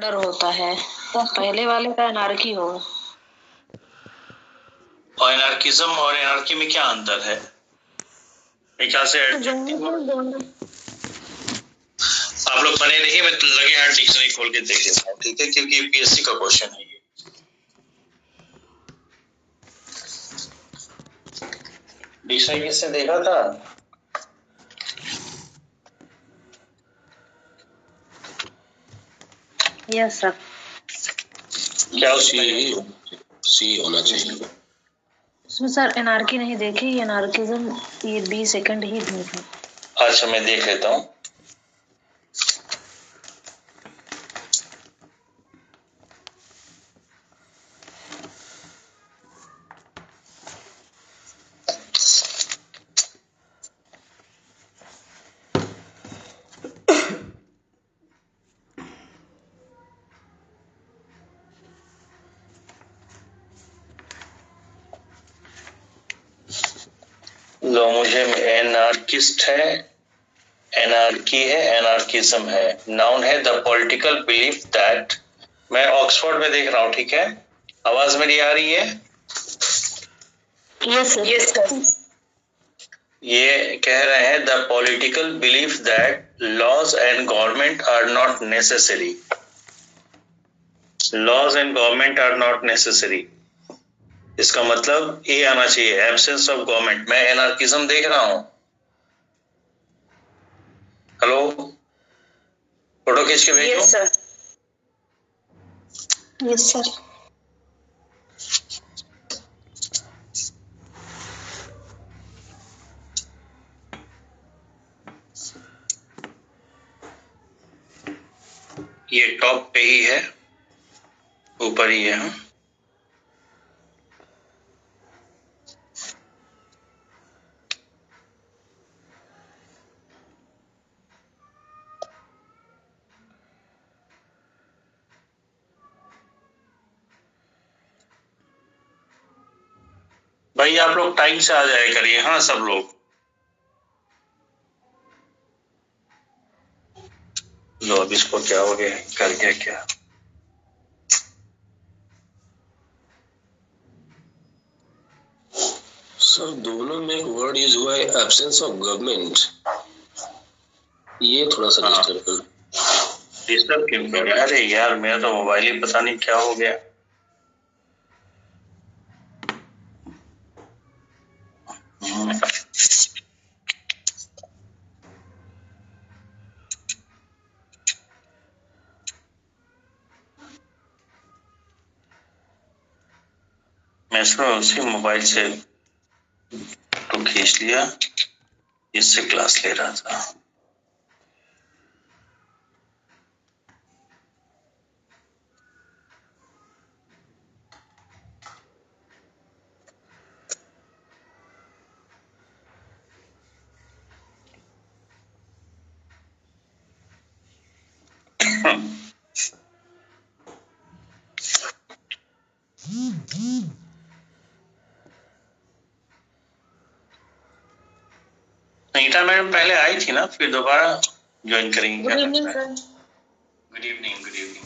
Order होता है, पहले वाले का एनार्की हो। और एनार्किज्म और एनार्की में क्या अंतर है? एक ख्याल से आप लोग बने रहिए, मैं लगे हाथ डिक्शनरी खोल के देख लेता हूँ, ठीक है, क्योंकि यूपीएससी का क्वेश्चन है ये। डिक्शनरी किसने देखा था? Yes sir. क्या सी होना चाहिए उसमें सर एनार्की नहीं देखी, एनार्किज्म ये 20 सेकंड ही देखा। अच्छा, मैं देख लेता हूँ। लो, मुझे एनार्किस्ट है, एनार्की है, एनार्किज्म है, नाउन है द पॉलिटिकल बिलीफ दैट। मैं ऑक्सफोर्ड में देख रहा हूँ, ठीक है, आवाज मेरी आ रही है? Yes sir. Yes sir. ये कह रहे हैं the political belief that laws and government are not necessary. Laws and government are not necessary, इसका मतलब ये आना चाहिए, एब्सेंस ऑफ गवर्नमेंट। मैं एनार्किज्म देख रहा हूं। हेलो, फोटो खींच के भेजो। Yes sir. Yes sir. ये टॉप पे ही है, ऊपर ही है। भाई आप लोग टाइम से आ जाया करिए, हाँ सब लोग। लो, अब इसको क्या हो गया, कर गया क्या? सर दोनों में एक वर्ड यूज हुआ है, एब्सेंस ऑफ गवर्नमेंट। ये थोड़ा सा डिस्टर्ब क्यों कर रहा है? अरे यार, मेरा तो मोबाइल ही पता नहीं क्या हो गया। मैं इसको उसी मोबाइल से तो खींच लिया, इससे क्लास ले रहा था। नीता मैडम पहले आई थी ना, फिर दोबारा ज्वाइन करेंगे? Good evening sir. Good evening, good evening.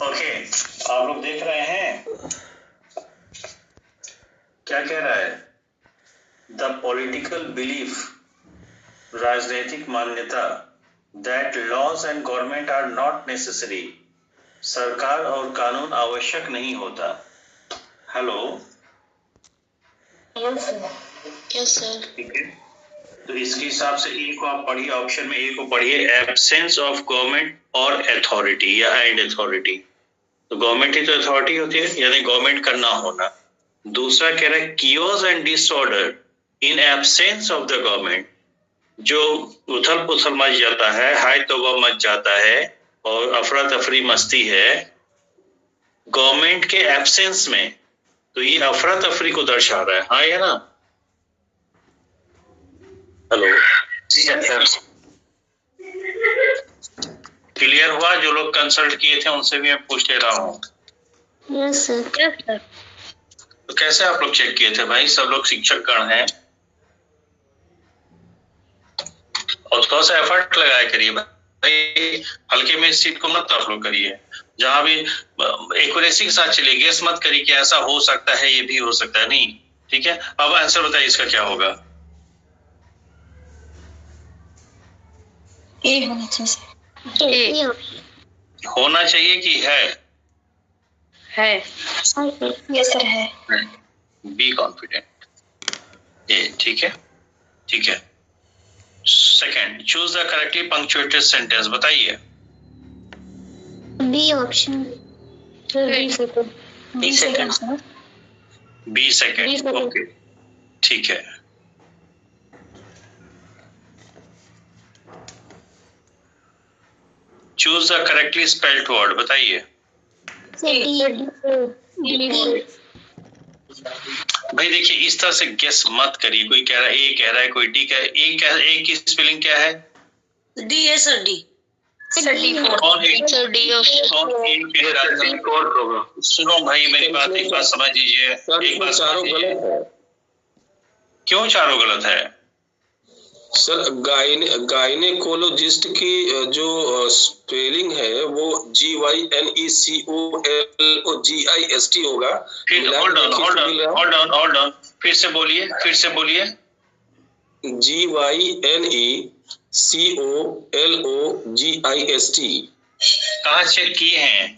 Okay, आप लोग देख रहे हैं क्या कह रहा है? द पॉलिटिकल बिलीफ, राजनीतिक मान्यता, that laws and government are not necessary, सरकार और कानून आवश्यक नहीं होता। Hello, yes sir. Yes sir. ठीक है, तो इसके हिसाब से ए को आप पढ़िए, ऑप्शन में ए को पढ़िए, एब्सेंस ऑफ गवर्नमेंट और अथॉरिटी या एंड अथॉरिटी। तो गवर्नमेंट ही तो अथॉरिटी होती है, यानी गवर्नमेंट का ना होना। दूसरा कह रहा है chaos and disorder in absence of the government, जो उथल पुथल मच जाता है, हाय तौबा मच जाता है और अफरा तफरी मस्ती है गवर्नमेंट के एब्सेंस में, तो ये अफरा तफरी को दर्शा रहा है, हाँ या ना? हेलो, क्लियर हुआ? जो लोग कंसल्ट किए थे उनसे भी मैं पूछ ले रहा हूँ। Yes sir. Yes sir. तो कैसे आप लोग चेक किए थे भाई? सब लोग शिक्षक गण हैं और थोड़ा सा एफर्ट लगाया करिए भाई, हल्के में इस चीज को मत आप लोग करिए। जहां भी एक्यूरेसी के साथ चलिए, गेस मत करिए कि ऐसा हो सकता है, ये भी हो सकता है, नहीं। ठीक है, अब आंसर बताइए इसका क्या होगा। ए होना चाहिए। होना चाहिए कि है यस सर है। Be confident, A. ठीक है, ठीक है। Second, choose the correctly punctuated sentence, बताइए। B option. B second. B second, okay, ठीक है। Choose the correctly spelled word, बताइए। भाई देखिए, इस तरह से गेस मत करिए। कोई कह रहा है ए, कह रहा है कोई डी, कह ए की स्पेलिंग क्या है? डी है सर, डी। कौन सुनो भाई, मेरी बात एक बात समझ लीजिए, एक बात चारों गलत है। क्यों चारों गलत है? सर गायनेकोलॉजिस्ट की जो स्पेलिंग है वो GYNECOLOGIST होगा। फिर होल्ड ऑन, फिर से बोलिए, GYNECOLOGIST। कहाँ चेक किए हैं?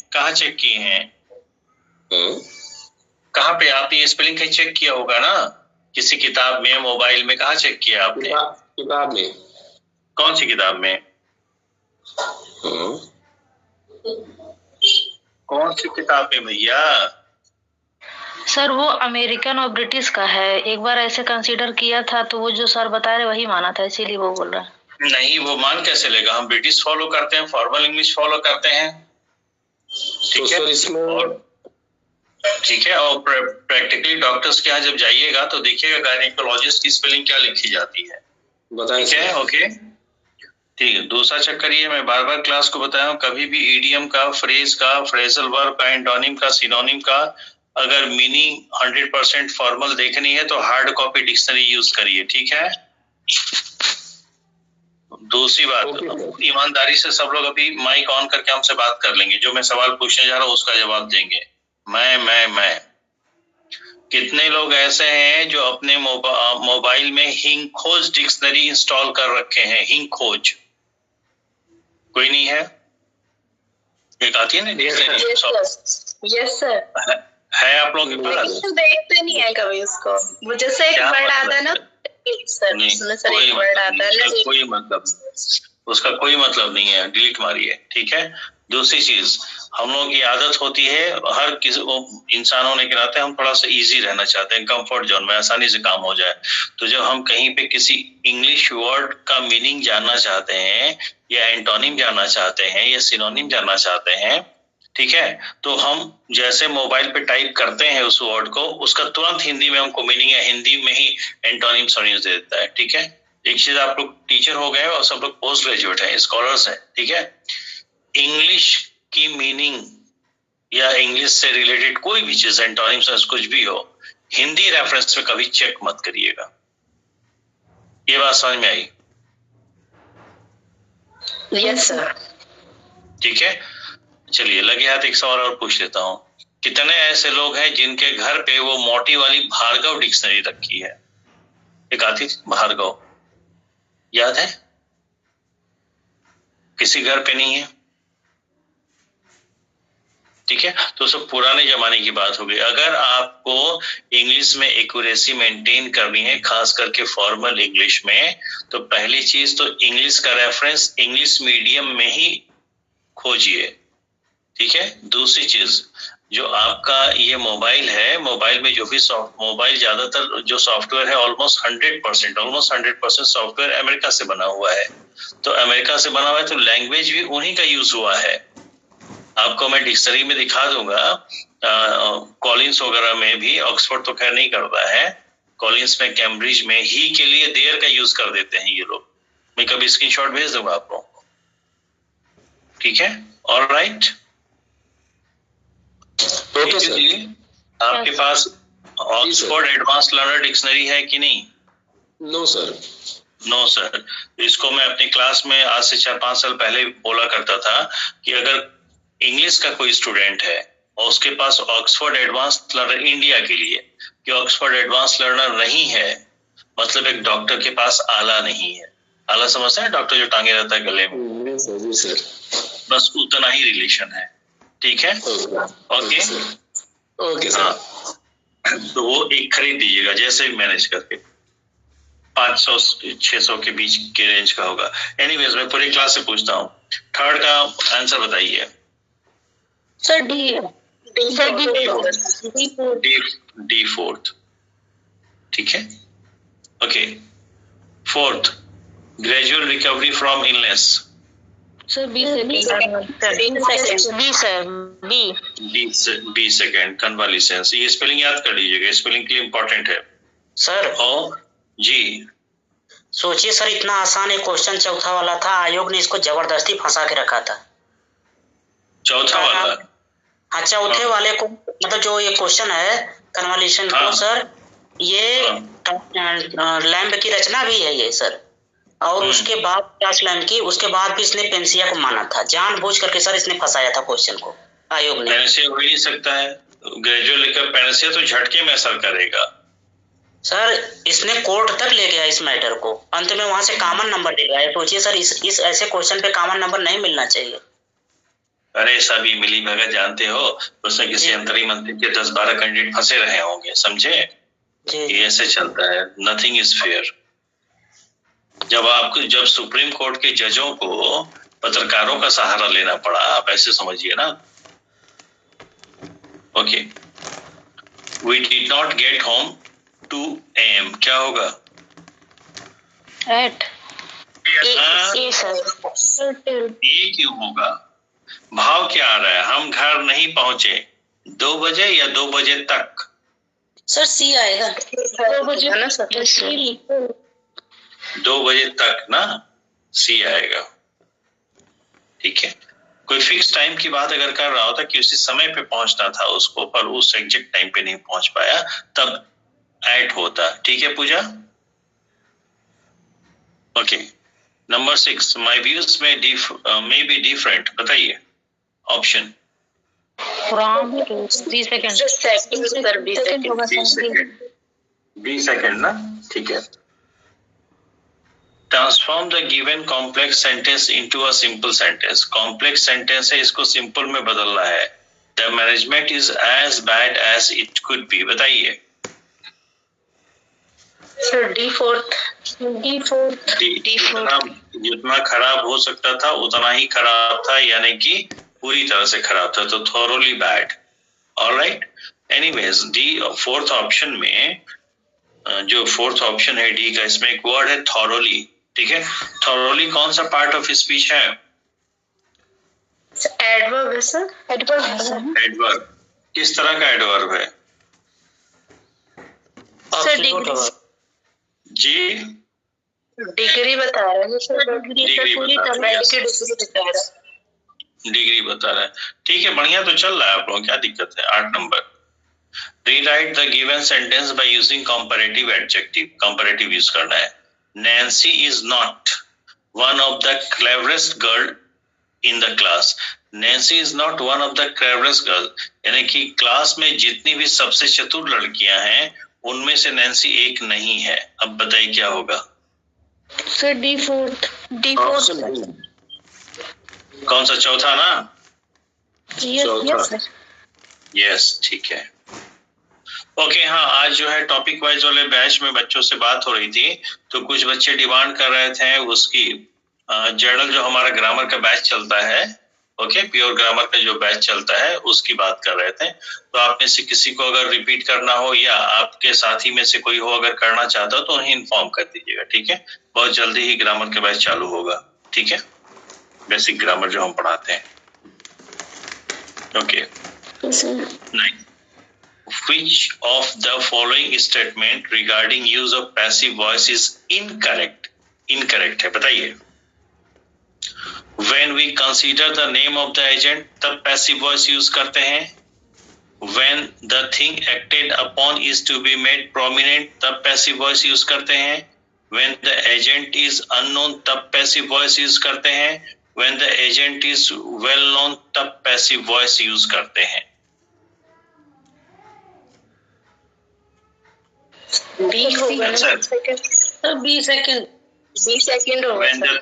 कहाँ पे आप ये स्पेलिंग कहीं चेक किया होगा ना, किसी किताब में, मोबाइल में, कहाँ चेक किया आपने? किताब में। कौन सी किताब में? कौन सी किताब में भैया? सर वो अमेरिकन और ब्रिटिश का है, एक बार ऐसे कंसीडर किया था तो वो जो सर बता रहे वही माना था, इसीलिए वो बोल रहा है। नहीं, वो मान कैसे लेगा? हम ब्रिटिश फॉलो करते हैं, फॉर्मल इंग्लिश फॉलो करते हैं। ठीक है, ठीक है। और प्रैक्टिकली डॉक्टर्स के यहाँ जब जाइएगा तो देखिएगा गायनेकोलॉजिस्ट की स्पेलिंग क्या लिखी जाती है। ठीक है, ओके, ठीक है। दूसरा चक्कर ये, मैं बार बार क्लास को बताया हूँ, कभी भी इडियम का, फ्रेज का, फ्रेजल वर्ब का, एंटोनिम का, सिनोनिम का अगर मीनिंग 100% फॉर्मल देखनी है तो हार्ड कॉपी डिक्शनरी यूज करिए। ठीक है। दूसरी बात, ईमानदारी से सब लोग अभी माइक ऑन करके हमसे बात कर लेंगे, जो मैं सवाल पूछने जा रहा हूँ उसका जवाब देंगे। मैं कितने लोग ऐसे हैं जो अपने मोबाइल में हिंग खोज डिक्शनरी इंस्टॉल कर रखे हैं? हिंग खोज कोई नहीं है? एक आती है ना डिक्शनरी। Yes sir. है आप लोगों के पास? देखते नहीं है कभी उसको, मुझे से एक वर्ड आता है ना सर, कोई मतलब उसका कोई मतलब नहीं है, डिलीट मारिए। ठीक है। दूसरी चीज, हम लोगों की आदत होती है, हर किसी इंसान होने के नाते हम थोड़ा सा इजी रहना चाहते हैं, कंफर्ट जोन में आसानी से काम हो जाए। तो जब हम कहीं पे किसी इंग्लिश वर्ड का मीनिंग जानना चाहते हैं, या एंटोनिम जानना चाहते हैं, या सिनोनिम जानना चाहते हैं, ठीक है, तो हम जैसे मोबाइल पे टाइप करते हैं उस वर्ड को, उसका तुरंत हिंदी में हमको मीनिंग या हिंदी में ही एंटोनिम सिनोनिम दे देता है। ठीक है। एक चीज, आप लोग टीचर हो गए और सब लोग पोस्ट ग्रेजुएट हैं, स्कॉलर्स हैं। ठीक है। इंग्लिश की मीनिंग या इंग्लिश से रिलेटेड कोई भी चीज, एंटोनिम सेंस कुछ भी हो, हिंदी रेफरेंस में कभी चेक मत करिएगा। ये बात समझ में आई? Yes sir. ठीक है, चलिए लगे हाथ एक सवाल और पूछ लेता हूँ। कितने ऐसे लोग हैं जिनके घर पे वो मोटी वाली भार्गव डिक्शनरी रखी है? एक आती थी भार्गव, याद है? किसी घर पे नहीं है। ठीक है, तो सब पुराने जमाने की बात हो गई। अगर आपको इंग्लिश में एक्यूरेसी मेंटेन करनी है, खास करके फॉर्मल इंग्लिश में, तो पहली चीज तो इंग्लिश का रेफरेंस इंग्लिश मीडियम में ही खोजिए। ठीक है। दूसरी चीज, जो आपका ये मोबाइल है, मोबाइल में जो भी मोबाइल ज्यादातर जो सॉफ्टवेयर है, ऑलमोस्ट 100% सॉफ्टवेयर अमेरिका से बना हुआ है। तो अमेरिका से बना हुआ है तो लैंग्वेज भी उन्हीं का यूज हुआ है। आपको मैं डिक्शनरी में दिखा दूंगा, कॉलिंस वगैरह में भी, ऑक्सफोर्ड तो खैर नहीं करता है, कॉलिंस में, कैम्ब्रिज में ही के लिए देयर का यूज कर देते हैं ये लोग। मैं कभी स्क्रीनशॉट भेज दूंगा आप लोगों को। ठीक है, ऑलराइट। Okay sir. आपके पास ऑक्सफोर्ड एडवांस लर्नर डिक्शनरी है कि नहीं? No sir. नो सर, इसको मैं अपनी क्लास में आज से 4-5 साल पहले बोला करता था कि अगर इंग्लिश का कोई स्टूडेंट है और उसके पास ऑक्सफोर्ड एडवांस लर्नर इंडिया के लिए कि ऑक्सफोर्ड एडवांस लर्नर नहीं है, मतलब एक डॉक्टर के पास आला नहीं है। आला समझते हैं, डॉक्टर जो टांगे रहता है गले में, सर बस उतना ही रिलेशन है। ठीक है, ओके ओके हाँ, सर। तो वो एक खरीद दीजिएगा जैसे भी मैनेज करके, 500-600 के बीच के रेंज का होगा। एनीवेज मैं पूरी क्लास से पूछता हूँ, थर्ड का आंसर बताइए। सर डी डी फोर्थ, ठीक है, okay. Fourth, gradual recovery from illness. Sir B second convalescence, ये स्पेलिंग याद कर लीजिएगा, स्पेलिंग के लिए इम्पोर्टेंट है सर। और जी सोचिए सर, इतना आसान एक क्वेश्चन चौथा वाला था, आयोग ने इसको जबरदस्ती फंसा के रखा था। चौथा वाला? हाँ, चौथे वाले को, मतलब जो ये क्वेश्चन है कन्वॉल्यूशन को सर, ये लैम्ब की रचना भी है ये सर, और उसके बाद क्लास लैम्ब की, उसके बाद भी इसने पेंसिया को माना था, जानबूझ करके सर इसने फंसाया था क्वेश्चन को आयोग ने। पेंसिया हो ही नहीं सकता है, ग्रेजुअल लेकर पेंसिया तो झटके में असर करेगा सर। इसने कोर्ट तक ले गया इस मैटर को, अंत में वहां से कॉमन नंबर ले गया। सोचिए सर, इस ऐसे क्वेश्चन पे कॉमन नंबर नहीं मिलना चाहिए। अरे सभी मिली भगत जानते हो, उसमें किसी अंतरिम मंत्री के 10-12 कैंडिडेट फंसे रहे होंगे, समझे? ये ऐसे चलता है, नथिंग इज फेयर। जब सुप्रीम कोर्ट के जजों को पत्रकारों का सहारा लेना पड़ा, आप ऐसे समझिए ना। Okay, we did not get home 2 AM, क्या होगा? एट ये क्यों होगा? भाव क्या आ रहा है? हम घर नहीं पहुंचे 2 बजे या 2 बजे तक? सर सी आएगा 2 बजे है ना सर, 2 बजे तक ना, सी आएगा। ठीक है, कोई फिक्स टाइम की बात अगर कर रहा होता कि उसी समय पे पहुंचना था उसको, पर उस एग्जैक्ट टाइम पे नहीं पहुंच पाया, तब एट होता। ठीक है Puja, okay. Number 6, my views में बी डिफरेंट, बताइए ऑप्शन। फ्रॉम 3 सेकंड 20 सेकंड ना, ठीक है। Transform the given complex sentence into a simple sentence. Complex sentence है, इसको सिंपल में बदलना है। The management is as bad as it could be, बताइए। सर डी फोर्थ जितना खराब हो सकता था उतना ही खराब था, यानी कि पूरी तरह से खराब था, तो thoroughly bad. Alright, anyways D fourth option में, जो फोर्थ ऑप्शन है डी का, इसमें एक वर्ड है थॉरोली। ठीक है, थॉरोली कौन सा पार्ट ऑफ स्पीच है? एडवर्ब है सर, एडवर्ब। किस तरह का एडवर्ब है? सर डिग्री जी, डिग्री बता रहे हैं सर, डिग्री बता रहा है। ठीक है, बढ़िया तो चल रहा है आप लोग, क्या दिक्कत है? 8 number, rewrite the given sentence by using comparative adjective. Comparative use करना है। Nancy is not one of the cleverest girl in the class. Nancy is not one of the cleverest girl, यानी कि क्लास में जितनी भी सबसे चतुर लड़कियां हैं उनमें से नैंसी एक नहीं है। अब बताइए क्या होगा? सर डी फोर्थ कौन सा? चौथा ना? यस यस, ठीक है, ओके। हाँ, आज जो है टॉपिक वाइज वाले बैच में बच्चों से बात हो रही थी, तो कुछ बच्चे डिमांड कर रहे थे उसकी जर्नल, जो हमारा ग्रामर का बैच चलता है, ओके, प्योर ग्रामर का जो बैच चलता है उसकी बात कर रहे थे। तो आप में से किसी को अगर रिपीट करना हो या आपके साथी में से कोई हो अगर करना चाहता हो तो उन्हें इन्फॉर्म कर दीजिएगा। ठीक है, बहुत जल्दी ही ग्रामर का बैच चालू होगा। ठीक है, बेसिक ग्रामर जो हम पढ़ाते हैं। Okay, Which of the following statement regarding use of passive voice is incorrect? Incorrect है, बताइए। When we consider the name of the agent, तब passive voice use करते हैं। When the thing acted upon is to be made prominent, तब passive voice use करते हैं। When the agent is unknown तब passive voice use करते हैं, when the agent is well known तब पैसिव वॉइस यूज करते हैं। बी होगा ना सर सर, बी सेकंड होगा सर।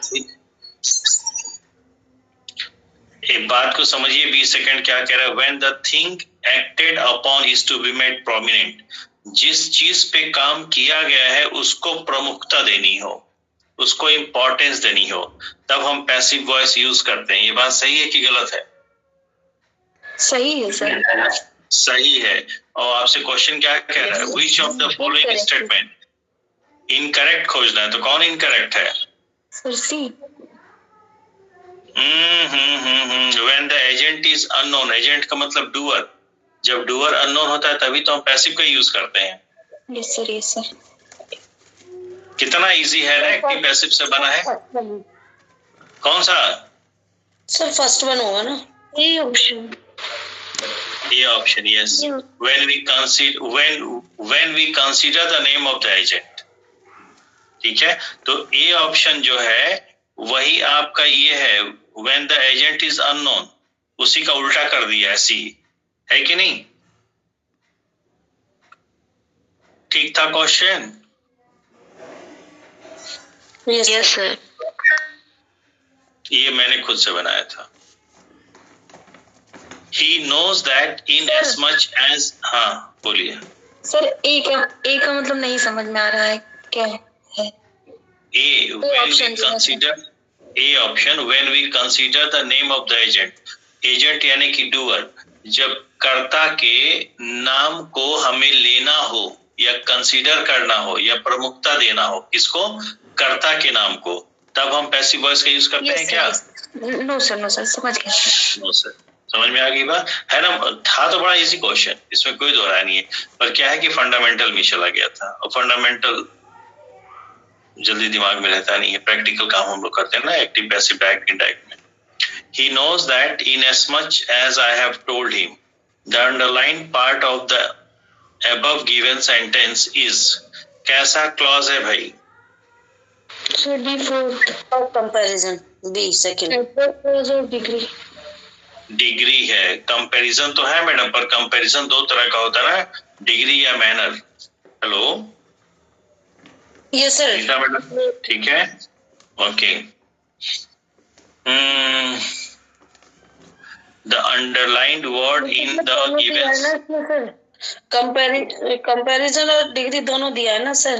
एक बात को समझिए, 20 सेकंड क्या कह रहा है। When the thing acted upon is to be made prominent, जिस चीज पे काम किया गया है उसको प्रमुखता देनी हो, उसको इंपॉर्टेंस देनी हो, तब हम पैसिव वॉइस यूज करते हैं। ये बात सही है कि गलत है? सही है सर। सही है। और आपसे क्वेश्चन क्या कह रहा है, which of the following statement, incorrect खोजना है, तो कौन इनकरेक्ट है? Sir C. When the agent is unknown, agent का मतलब डूअर, जब डूअर अननोन होता है तभी तो हम पैसिव का यूज करते हैं। Yes sir, yes sir. कितना इजी है ना, एक्टिव पैसिव से बना है। कौन सा? सर फर्स्ट वन होगा ना, ये ऑप्शन। ये option, yes. When we consider the name of the agent, ठीक है, तो ए ऑप्शन जो है वही आपका ये है, when the agent is unknown, उसी का उल्टा कर दिया है, सी है कि नहीं? ठीक था क्वेश्चन? Yes sir. ये मैंने खुद से बनाया था। He knows that in as much as, हाँ बोलिए सर। ए का मतलब नहीं समझ में आ रहा है, क्या है? A, when we consider, A option, when we consider the name of the agent, agent यानी कि डूअर, जब कर्ता के नाम को हमें लेना हो या कंसीडर करना हो या प्रमुखता देना हो, किसको? कर्ता के नाम को, तब हम पैसिव वॉइस का यूज करते हैं क्या? नो सर, समझ गया। नो सर, समझ में आ गई बात है ना? था तो बड़ा इजी क्वेश्चन, इसमें कोई दो राय नहीं है, पर क्या है कि फंडामेंटल में चला गया था, और फंडामेंटल जल्दी दिमाग में रहता नहीं है। प्रैक्टिकल काम हम लोग करते हैं ना, एक्टिव पैसिव डायरेक्ट इनडायरेक्ट में। He knows that in as much as I have told him, the underlined part of the above given sentence is, कैसा क्लॉज है भाई? Comparison, B second. डिग्री है, कंपैरिजन तो है मैडम, पर comparison दो तरह का होता है ना, डिग्री या manner. Hello, yes sir. Madam ठीक है, okay. The underlined word in the given, comparison और डिग्री दोनों दिया है ना सर,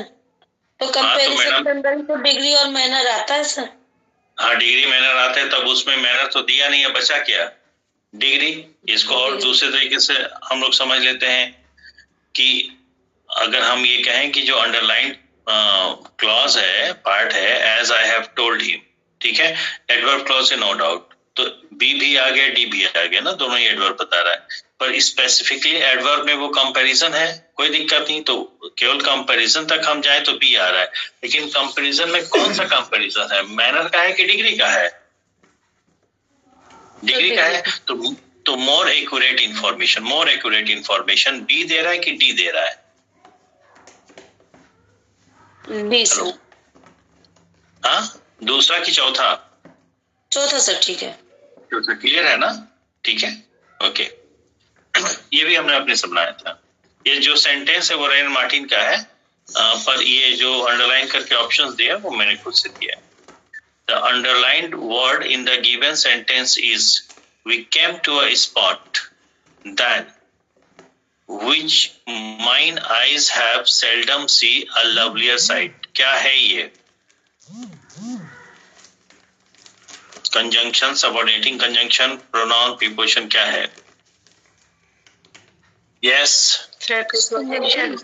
तो कंपैरिजन के अंदर तो डिग्री और मैनर आता है सर। हाँ, डिग्री मैनर आते हैं, तब उसमें मैनर तो दिया नहीं है, बचा क्या? डिग्री। इसको और दूसरे तरीके से हम लोग समझ लेते हैं कि अगर हम ये कहें कि जो अंडरलाइन क्लॉज है, पार्ट है, as I have told him, ठीक है, एडवर्ब क्लॉज है, नो डाउट, तो बी भी आ गया, डी भी आ गया ना, दोनों ही एडवर्ब बता रहा है, पर स्पेसिफिकली एडवर्ब में वो कंपैरिजन है, कोई दिक्कत नहीं, तो केवल कंपैरिजन तक हम जाए तो बी आ रहा है। लेकिन कंपैरिजन में कौन सा कंपैरिजन है, मैनर का है कि डिग्री का है? डिग्री का है, तो मोर एक्यूरेट इंफॉर्मेशन बी दे रहा है कि डी दे रहा है? B sir. हाँ, दूसरा कि चौथा? चौथा सर, ठीक है। चौथा क्लियर है ना? ठीक है, ओके। ये भी हमने अपने से बनाया था। ये जो सेंटेंस है वो रेन मार्टिन का है, पर ये जो अंडरलाइन करके ऑप्शंस दिया वो मैंने खुद से दिया है। The underlined word in the given sentence is, we came to a spot that which mine eyes have seldom see a lovelier sight. क्या है ये? Conjunction, subordinating conjunction, pronoun, preposition, क्या है? Yes preposition.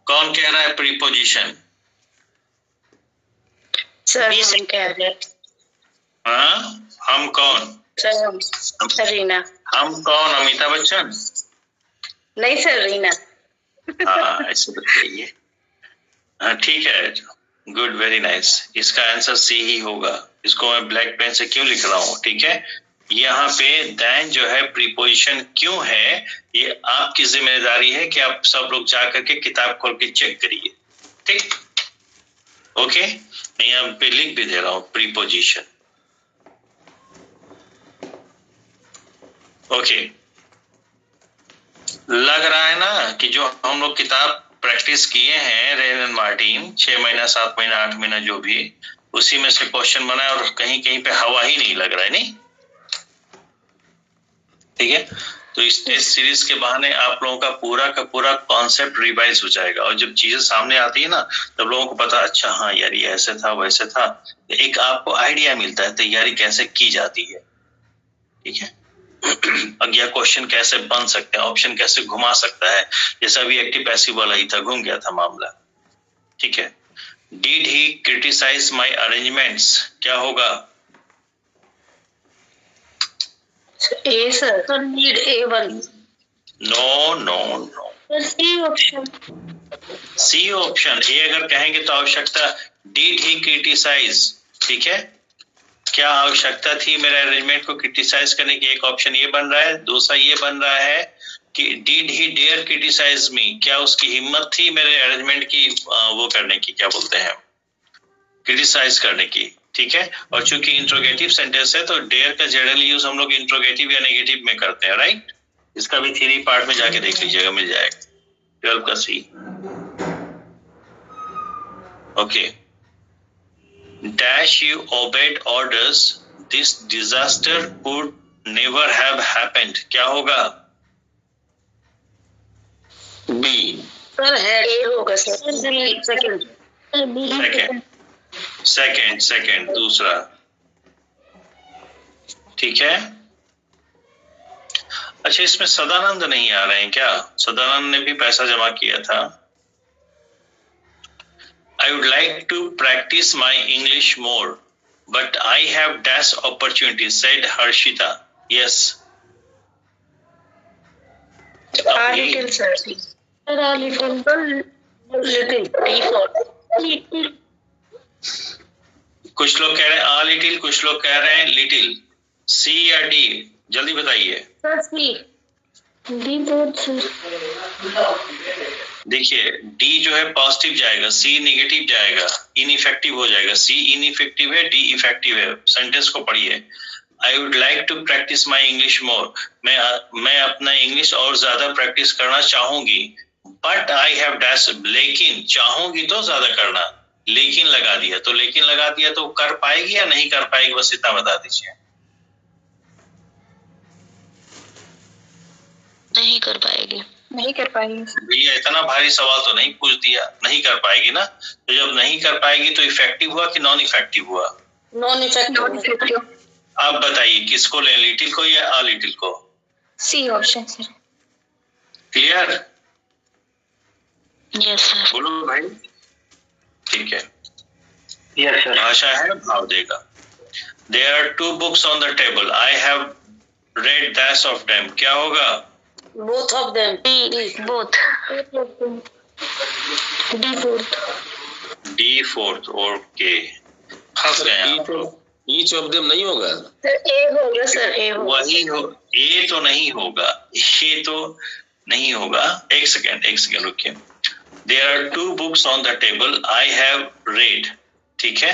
कौन कह रहा है प्रीपोजिशन? सर हम कह रहे हैं। हाँ, हम कौन? सर रीना। हम कौन, अमिताभ बच्चन? नहीं सर, रीना। हाँ, ऐसे बताइए। हाँ ठीक है, गुड, वेरी नाइस। इसका आंसर सी ही होगा। इसको मैं ब्लैक पेन से क्यों लिख रहा हूँ, ठीक है? यहाँ पे दैन जो है प्रीपोजिशन क्यों है, ये आपकी जिम्मेदारी है कि आप सब लोग जा करके किताब खोल के चेक करिए। ठीक, ओके। मैं यहाँ पे लिख भी दे रहा हूं प्रीपोजिशन, ओके। लग रहा है ना कि जो हम लोग किताब प्रैक्टिस किए हैं रेन एंड मार्टिन 6 महीना 7 महीना 8 महीना जो भी, उसी में से क्वेश्चन बना है और कहीं कहीं पे हवा ही नहीं लग रहा है, नहीं? ठीक है, तो इस टेस्ट सीरीज के बहाने आप लोगों का पूरा कॉन्सेप्ट रिवाइज हो जाएगा और जब चीजें सामने आती है ना तब लोगों को पता, अच्छा हाँ यार ये ऐसे था वैसे था, एक आपको आइडिया मिलता है तैयारी कैसे की जाती है। ठीक है, अगला क्वेश्चन कैसे बन सकते हैं, ऑप्शन कैसे घुमा सकता है, जैसा भी एक्टिव पैसिव वाला ही था, घूम गया था मामला। ठीक है, did he criticise my arrangements, क्या होगा? A sir, need A1। No no no, C option. C option. A अगर कहेंगे तो आवश्यकता डिड ही क्रिटिसाइज, ठीक है, क्या आवश्यकता थी मेरे अरेंजमेंट को क्रिटिसाइज करने की, एक ऑप्शन ये बन रहा है। दूसरा ये बन रहा है कि डिड ही डेयर क्रिटिसाइज मी, क्या उसकी हिम्मत थी मेरे अरेंजमेंट की वो करने की, क्या बोलते हैं, क्रिटिसाइज करने की। ठीक है, और चूंकि इंट्रोगेटिव सेंटेंस है तो डेयर का जनरली यूज हम लोग इंट्रोगेटिव या नेगेटिव में करते हैं, राइट? इसका भी थ्योरी पार्ट में जाके देख लीजिएगा, मिल जाएगा 12 का C. Okay, dash you obeyed orders, this disaster could never have happened, क्या होगा? बी। सर हेड ए होगा सर, सेकंड। सेकंड दूसरा। ठीक है, अच्छा इसमें सदानंद नहीं आ रहे हैं क्या? सदानंद ने भी पैसा जमा किया था। I would like to practice my English more, but I have dash opportunities, said Harshita. Yes. A little sir, a little little। कुछ लोग कह रहे हैं a little, कुछ लोग कह रहे हैं little। C या D, जल्दी बताइए। सर सी, डी बोथ सर। देखिए D जो है पॉजिटिव जाएगा, C नेगेटिव जाएगा, इनइफेक्टिव हो जाएगा। C इनइफेक्टिव है, D इफेक्टिव है। सेंटेंस को पढ़िए। I would like to practise my English more, मैं अपना इंग्लिश और ज्यादा प्रैक्टिस करना चाहूंगी। बट आई हैव डैश, लेकिन चाहूंगी तो ज्यादा करना, लेकिन लगा दिया, तो लेकिन लगा दिया तो कर पाएगी या नहीं कर पाएगी, बस इतना बता दीजिए। नहीं कर पाएगी, नहीं कर पाएगी। भैया इतना भारी सवाल तो नहीं पूछ दिया, नहीं कर पाएगी ना, तो जब नहीं कर पाएगी तो इफेक्टिव हुआ कि नॉन इफेक्टिव हुआ? Non effective. आप बताइए किसको ले, लिटिल को या आ लिटिल को? C option sir. Clear? Yes sir. बोलो भाई। ठीक है, यस सर। भाषा है भाव देगा। There are 2 books on the table. I have read dash of them. क्या होगा? Both of them. D both. D fourth. D fourth. Okay. फंस गए आप लोग। ईच ऑफ देम नहीं होगा सर, ए होगा सर, ए होगा। वही हो, ए तो नहीं होगा, ये तो नहीं होगा। एक सेकेंड रुकिए। There are 2 books on the table. I have read. ठीक है,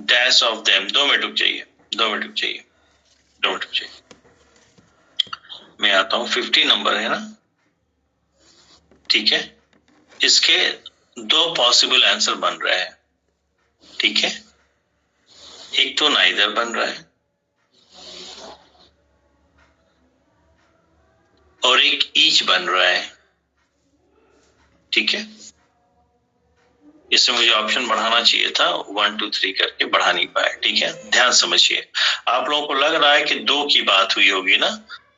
डैश ऑफ देम। 2 मिनट रुक जाइए। मैं आता हूं, 50 नंबर है ना? ठीक है, इसके 2 पॉसिबल आंसर बन रहे हैं। ठीक है, एक तो नाइदर बन रहा है और एक ईच बन रहा है। ठीक है, इससे मुझे ऑप्शन बढ़ाना चाहिए था, 1 2 3 करके बढ़ा नहीं पाया। ठीक है, ध्यान समझिए। आप लोगों को लग रहा है कि 2 की बात हुई होगी ना,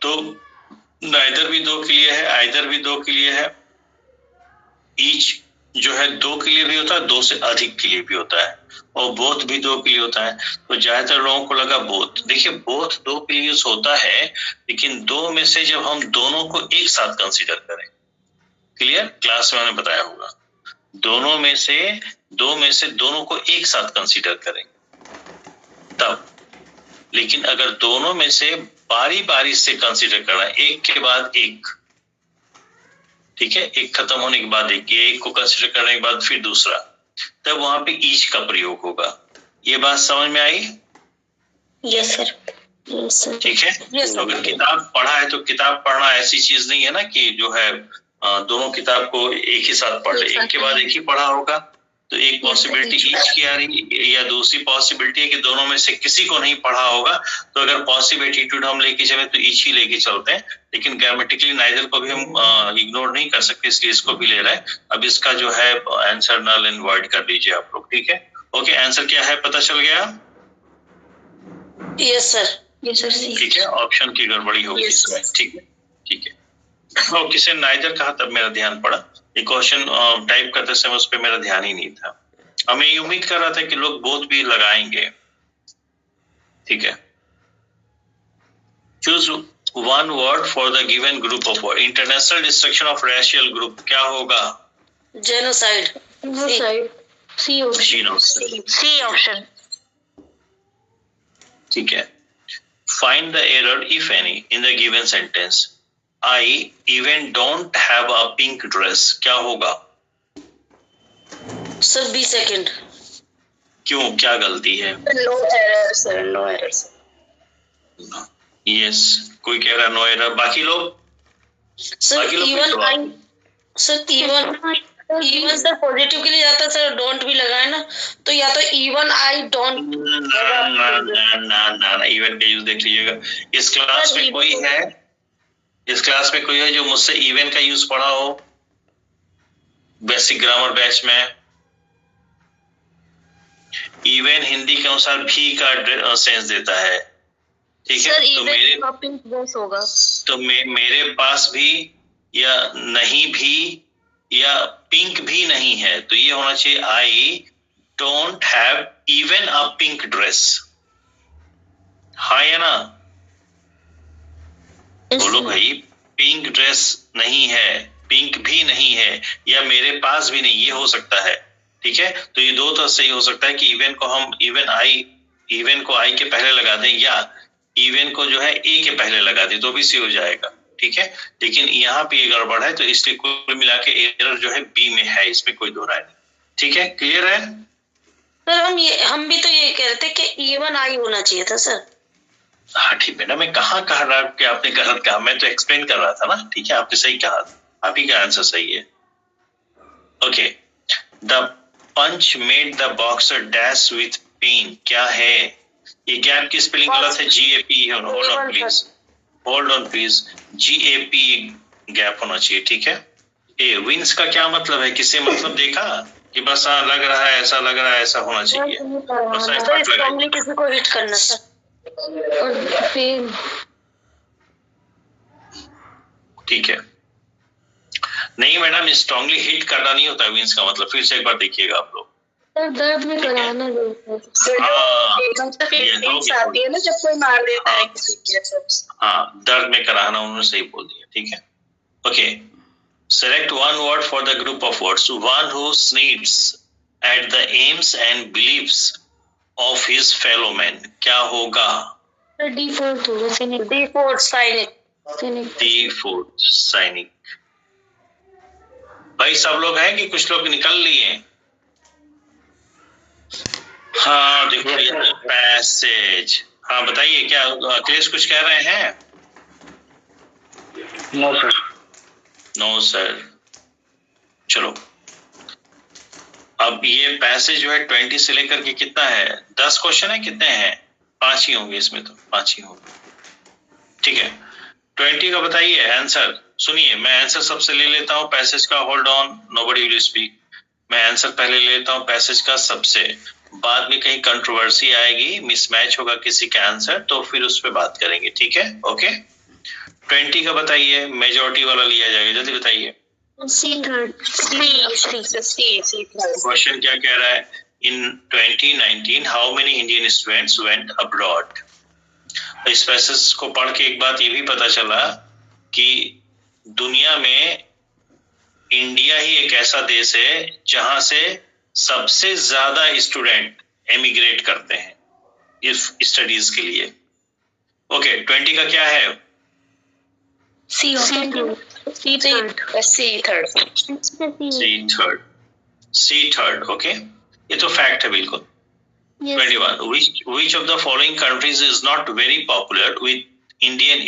तो नाइदर भी 2 के लिए है, आइदर भी 2 के लिए है, ईच जो है 2 के लिए भी होता है, 2 से अधिक के लिए भी होता है, और बोथ भी 2 के लिए होता है। तो ज्यादातर लोगों को लगा बोथ। देखिए बोथ 2 के लिए यूज होता है, लेकिन 2 में से जब हम दोनों को एक साथ कंसीडर करें, क्लियर, क्लास में मैंने बताया होगा, दोनों में से दोनों को एक साथ कंसीडर करें तब। लेकिन अगर दोनों में से बारी बारी से कंसीडर करना, एक के बाद एक, ठीक है, एक खत्म होने के बाद एक को कंसिडर करने के बाद फिर दूसरा, तब वहां पे ईच का प्रयोग होगा। ये बात समझ में आई? Yes sir. Yes sir. ठीक है। तो अगर किताब पढ़ा है तो किताब पढ़ना ऐसी चीज नहीं है ना कि जो है दोनों किताब को एक ही साथ पढ़ ले, एक के बाद एक ही पढ़ा होगा। तो एक पॉसिबिलिटी ईच की आ रही, या दूसरी पॉसिबिलिटी है कि दोनों में से किसी को नहीं पढ़ा होगा। तो अगर पॉसिबल एटीट्यूड हम लेके चले तो ईच ही लेके चलते हैं, लेकिन ग्रामेटिकली नाइदर को भी हम इग्नोर नहीं कर सकते, इसलिए इसको भी ले रहे हैं। अब इसका जो है आंसर नल एंड वॉइड कर लीजिए आप लोग, ठीक है। ओके, आंसर क्या है पता चल गया? Yes sir. Yes sir. ठीक है, ऑप्शन की गड़बड़ी होगी इसमें, ठीक है ठीक है। और किसी नाइदर कहा तब मेरा ध्यान पड़ा, ये क्वेश्चन टाइप करते समय उस पर मेरा ध्यान ही नहीं था। हमें ये उम्मीद कर रहा था कि लोग बोथ भी लगाएंगे, ठीक है। Choose one word for the given group of word. International destruction of racial group क्या होगा? जेनोसाइड। C option. ठीक है। Find the error if any in the given sentence. I even don't have a pink dress, क्या होगा? Sir B second. क्यों, क्या गलती है? No error sir, no error sir. Yes, कोई कह रहा नो एरर, बाकी लोग? Sir even I, sir even sir positive के लिए जाता है सर, डोंट भी लगाए ना, तो या तो इवन आई डोंट। ना इवन का यूज देख लीजिएगा। इस क्लास में कोई है, इस क्लास में कोई है जो मुझसे इवन का यूज पढ़ा हो बेसिक ग्रामर बैच में? इवन हिंदी के अनुसार भी का सेंस देता है, ठीक है। तो मेरे पास भी या नहीं भी या पिंक भी नहीं है, तो ये होना चाहिए I don't have even a pink dress. हाँ या ना? बोलो भाई, पिंक ड्रेस नहीं है, पिंक भी नहीं है, या मेरे पास भी नहीं, ये हो सकता है, ठीक है। तो ये दो तरह से हो सकता है कि इवन को हम इवन को आई के पहले लगा दें, या इवन को जो है ए के पहले लगा दें, तो भी सी हो जाएगा, ठीक है। लेकिन यहाँ पे ये गड़बड़ है, तो इसलिए कुल मिला के एरर जो है बी में है, इसमें कोई दो राय नहीं, ठीक है। क्लियर है सर? हम भी तो ये कह रहे थे कि इवन आई होना चाहिए था सर। हाँ ठीक है ना, मैं कहाँ कह रहा कि आपने गलत कहा, मैं तो एक्सप्लेन कर रहा था ना, ठीक है। आपने सही कहा, आप ही का आंसर सही है। Okay, the punch made the boxer dash with pen, क्या है? ये गैप की स्पेलिंग गलत है, GAP। Hold on please, GAP gap होना चाहिए, ठीक है। ए विंस का क्या मतलब है, किससे मतलब देखा कि बस लग रहा है ऐसा, लग रहा है ऐसा होना चाहिए, किसी को हिट करना सर। ठीक है, नहीं मैडम, स्ट्रांगली हिट करना नहीं होता विंस का मतलब, फिर से एक बार देखिएगा आप लोग। दर्द में कराना आती है ना जब कोई मार देता है किसी के। हाँ, दर्द में कराना, उन्होंने सही बोल दिया, ठीक है। Okay, select one word for the group of words. One who sneers at the aims and beliefs of his fellow men, क्या होगा? D4 होगा, सैनिक। भाई सब लोग हैं कि कुछ लोग निकल लिए? हाँ देखो ये पैसेज। हाँ बताइए, क्या अखिलेश कुछ कह रहे हैं? No sir. चलो, अब ये पैसेज जो है 20 से लेकर के कितना है, 10 क्वेश्चन है, कितने हैं? 5 ही होंगे इसमें, तो 5 ही होंगे, ठीक है। 20 का बताइए आंसर। सुनिए, मैं आंसर सबसे ले लेता हूँ पैसेज का, hold on, nobody will speak. मैं आंसर पहले ले लेता हूँ पैसेज का सबसे, बाद में कहीं कंट्रोवर्सी आएगी, मिसमैच होगा किसी का आंसर, तो फिर उस पर बात करेंगे, ठीक है। ओके, 20 का बताइए, मेजॉरिटी वाला लिया जाएगा, जल्दी बताइए। क्वेश्चन क्या कह रहा है? इन 2019 how many Indian students went abroad? इस पैसेज को पढ़ के एक बात ये भी पता चला कि दुनिया में इंडिया ही एक ऐसा देश है जहां से सबसे ज्यादा स्टूडेंट एमिग्रेट करते हैं इस स्टडीज के लिए। ओके, 20 का क्या है? सी थर्ड। सी थर्ड, ओके, ये तो फैक्ट है बिल्कुल। 21. Which of the following countries is not very popular with Indian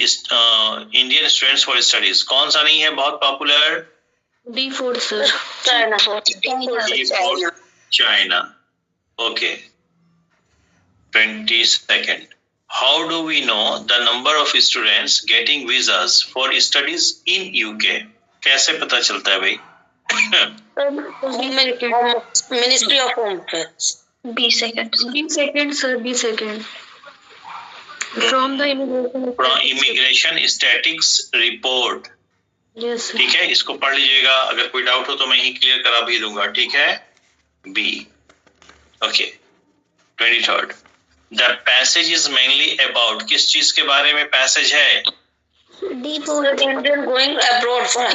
students for studies? कौन सा नहीं है बहुत popular? D fourth sir. China. Okay. 22nd. How do we know the number of students getting visas for studies in UK? कैसे पता चलता है भाई? Ministry of home affairs. B second sir, B second. From the immigration statics report. Yes sir. ठीक है, इसको पढ़ लीजिएगा, अगर कोई डाउट हो तो मैं ही क्लियर करा भी दूंगा। ठीक है, B. Okay. 23rd. The passage is mainly about, किस चीज के बारे में पैसेज है? D fourth. Indian going abroad for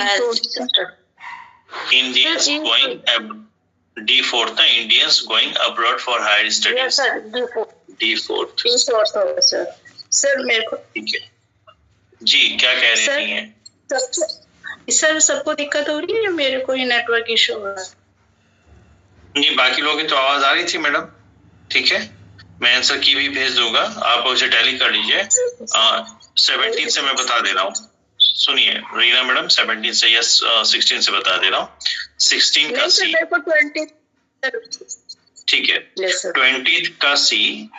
Indians going D4 था, Indians going abroad for higher studies। D4 sir मेरे को ठीक है जी, क्या कह रही हैं? सर सबको दिक्कत हो रही है, मेरे को ही नेटवर्क इशू हो रहा है। नहीं, बाकी लोगों की तो आवाज आ रही थी मैडम। ठीक है, मैं आंसर की भी भेज दूंगा, आप उसे टैली कर लीजिए। 17 से मैं बता दे रहा हूँ, सुनिए रीना मैडम, 17 से या 16 से बता दे रहा हूँ। 16 का सी, ठीक है, 20 का सी,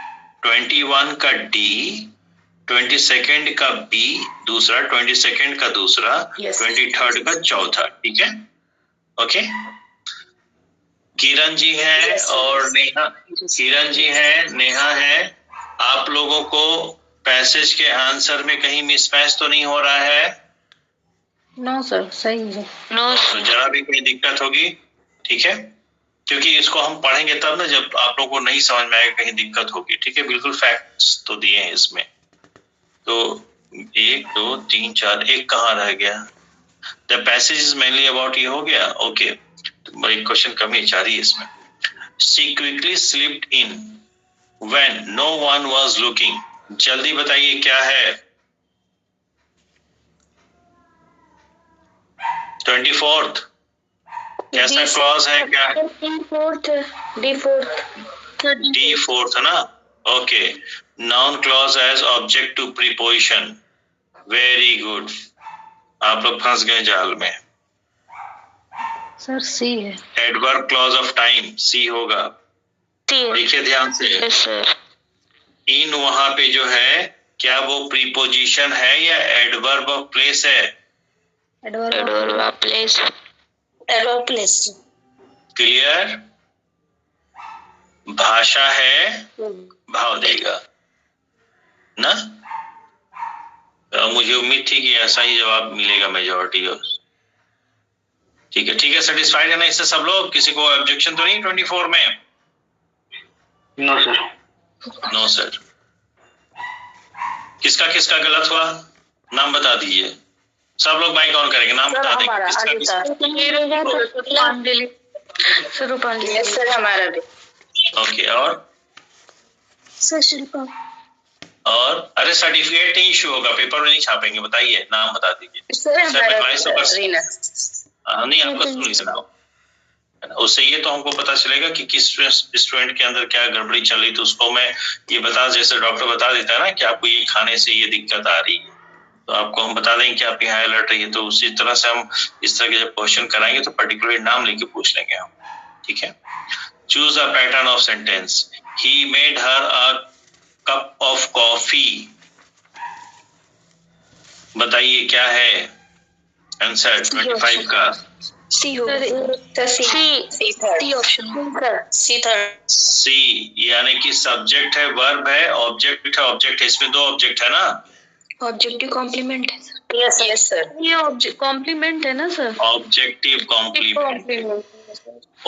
21 का डी, 22nd का बी दूसरा, 22nd का दूसरा, 23rd का चौथा। ठीक है, ओके। किरण जी है और नेहा, किरण जी है, नेहा है। आप लोगों को पैसेज के आंसर में कहीं मिसमैच तो नहीं हो रहा है? नो सर, सही है। नो, तो जरा भी कोई दिक्कत होगी, ठीक है, क्योंकि इसको हम पढ़ेंगे तब ना, जब आप लोगों को नहीं समझ में आएगा कहीं दिक्कत होगी। ठीक है, बिल्कुल फैक्ट्स तो दिए हैं इसमें। तो 1 2 3 4, एक कहाँ रह गया? The passage is mainly about, ये हो गया। ओके, तो भाई क्वेश्चन कमी चाह रही है इसमें। She quickly slipped in when no one was looking. जल्दी बताइए क्या है? 24th कैसा क्लॉज है? क्या है? डी फोर्थ है ना? Okay. Noun clause as object to preposition. Very good, आप लोग फंस गए जाल में। सर सी है। Adverb clause of time, C होगा। देखिए ध्यान से, इन वहां पे जो है, क्या वो प्रीपोजिशन है या एडवर्ब ऑफ प्लेस है? Adverb of place. क्लियर? भाषा है, भाव देगा ना। मुझे उम्मीद थी कि ऐसा ही जवाब मिलेगा मेजॉरिटी को। ठीक है, ठीक है, सेटिस्फाइड है ना इससे सब लोग? किसी को ऑब्जेक्शन तो नहीं 24 में? No sir. No sir. किसका किसका गलत हुआ, नाम बता दीजिए। सब लोग माइक ऑन करेंगे, नाम बता देंगे किसका किसका। सर हमारा भी। ओके, और सर शिल्पा। और अरे सर्टिफिकेट नहीं इशू होगा, पेपर में नहीं छापेंगे, बताइए नाम बता दीजिए। सर हमारा रीना। नहीं, आपका सुन लीजिए नाम, उससे ये तो हमको पता चलेगा कि किस स्टूडेंट के अंदर क्या गड़बड़ी चल रही, तो उसको मैं ये बता, जैसे डॉक्टर बता देता है ना कि आपको ये खाने से ये दिक्कत आ रही है, तो आपको हम बता देंगे कि आपकी हाई अलर्ट है। तो उसी तरह से हम इस तरह के जब क्वेश्चन कराएंगे तो पर्टिकुलर नाम लेके पूछ लेंगे हम। ठीक है, choose a pattern of sentence. He made her a cup of coffee. बताइए क्या है आंसर 25 का? सी होगा। सी ऑप्शन। सी, यानी कि सब्जेक्ट है, वर्ब है, ऑब्जेक्ट है, ऑब्जेक्ट है। इसमें दो ऑब्जेक्ट है ना? ऑब्जेक्टिव कॉम्प्लीमेंट है। Yes sir. ये ऑब्जेक्ट कॉम्प्लीमेंट है ना सर? Objective complement.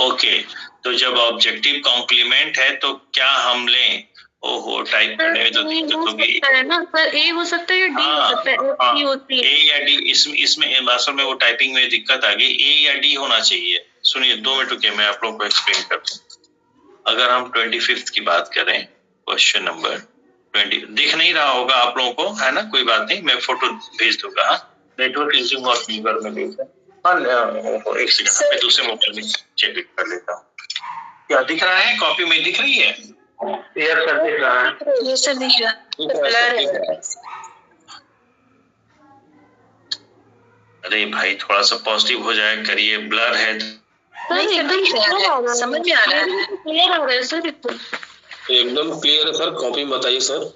ओके, तो जब ऑब्जेक्टिव कॉम्प्लीमेंट है तो क्या हम लें? ओहो, टाइप करने में तो दिक्कत होगी है ना सर। ए हो सकता है या डी हो सकता है, डी होती है। ए या डी, इसमें असल में वो टाइपिंग में दिक्कत आ गई। ए या डी होना चाहिए। सुनिए 2 मिनट रुकिए, मैं आप लोगों को एक्सप्लेन करता हूँ। अगर हम 25th की बात करें, क्वेश्चन नंबर 20, दिख नहीं रहा होगा आप लोगों को, है ना? कोई बात नहीं, मैं फोटो भेज दूंगा। नेटवर्क इश्यू बहुत फीवर में देता है। हाँ, एक सेकंड मैं दूसरे मोबाइल में चेक कर लेता हूँ। क्या दिख रहा है? कॉपी में दिख रही है? यस सर, दिख रहा है। ये सर दिख रहा है। अरे भाई थोड़ा सा पॉजिटिव हो जाए करिए, ब्लर है। नहीं एकदम क्लियर है, समझ में आ रहा है, क्लियर हो रहा है सर एकदम। एकदम क्लियर है सर। कॉपी में बताइए सर।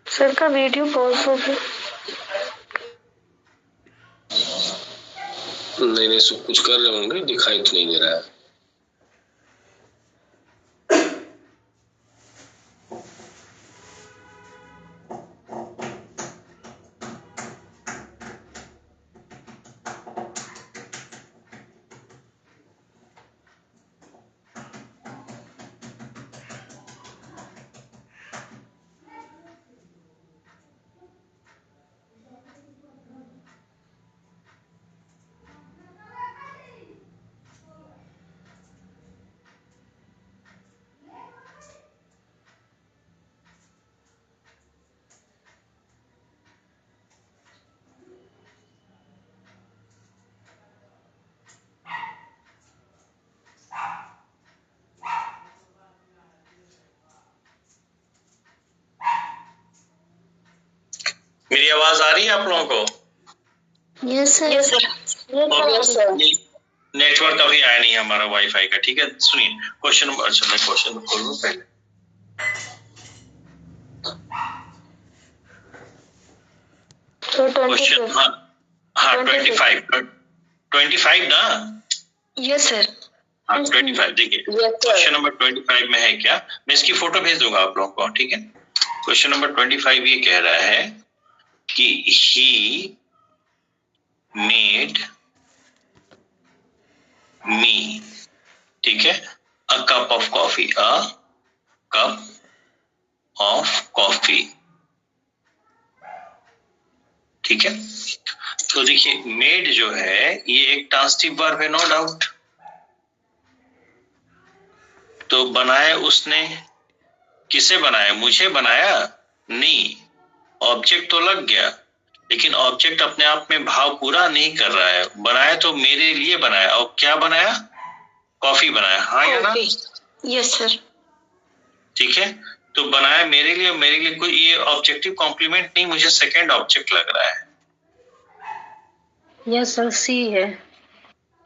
सर का वीडियो पॉज हो गया। नहीं सब कुछ कर रहे होंगे, दिखाई तो नहीं दे रहा है। मेरी आवाज आ रही है आप लोगों को? Yes sir. Yes sir. Network अभी आया नहीं है हमारा वाईफाई का, ठीक है। सुनिए क्वेश्चन नंबर, अच्छा मैं क्वेश्चन खोल लूं पहले। क्वेश्चन हाँ 25 ना? Yes sir. हाँ 25 देखिए, क्वेश्चन नंबर 25 में है क्या, मैं इसकी फोटो भेज दूंगा आप लोगों को, ठीक है। क्वेश्चन नंबर 25 ये कह रहा है कि ही मेड मी, ठीक है, a cup of coffee, a cup of coffee, ठीक है। तो देखिए मेड जो है ये एक ट्रांसिटिव वर्ब है, नो डाउट। तो बनाया उसने, किसे बनाया? मुझे बनाया नहीं, ऑब्जेक्ट तो लग गया, लेकिन ऑब्जेक्ट अपने आप में भाव पूरा नहीं कर रहा है। बनाया तो मेरे लिए बनाया, और क्या बनाया? कॉफी बनाया, हाँ या ना? Yes sir. ठीक है, तो बनाया मेरे लिए कोई ये ऑब्जेक्टिव कॉम्प्लीमेंट नहीं, मुझे सेकंड ऑब्जेक्ट लग रहा है। यस सर, सी है।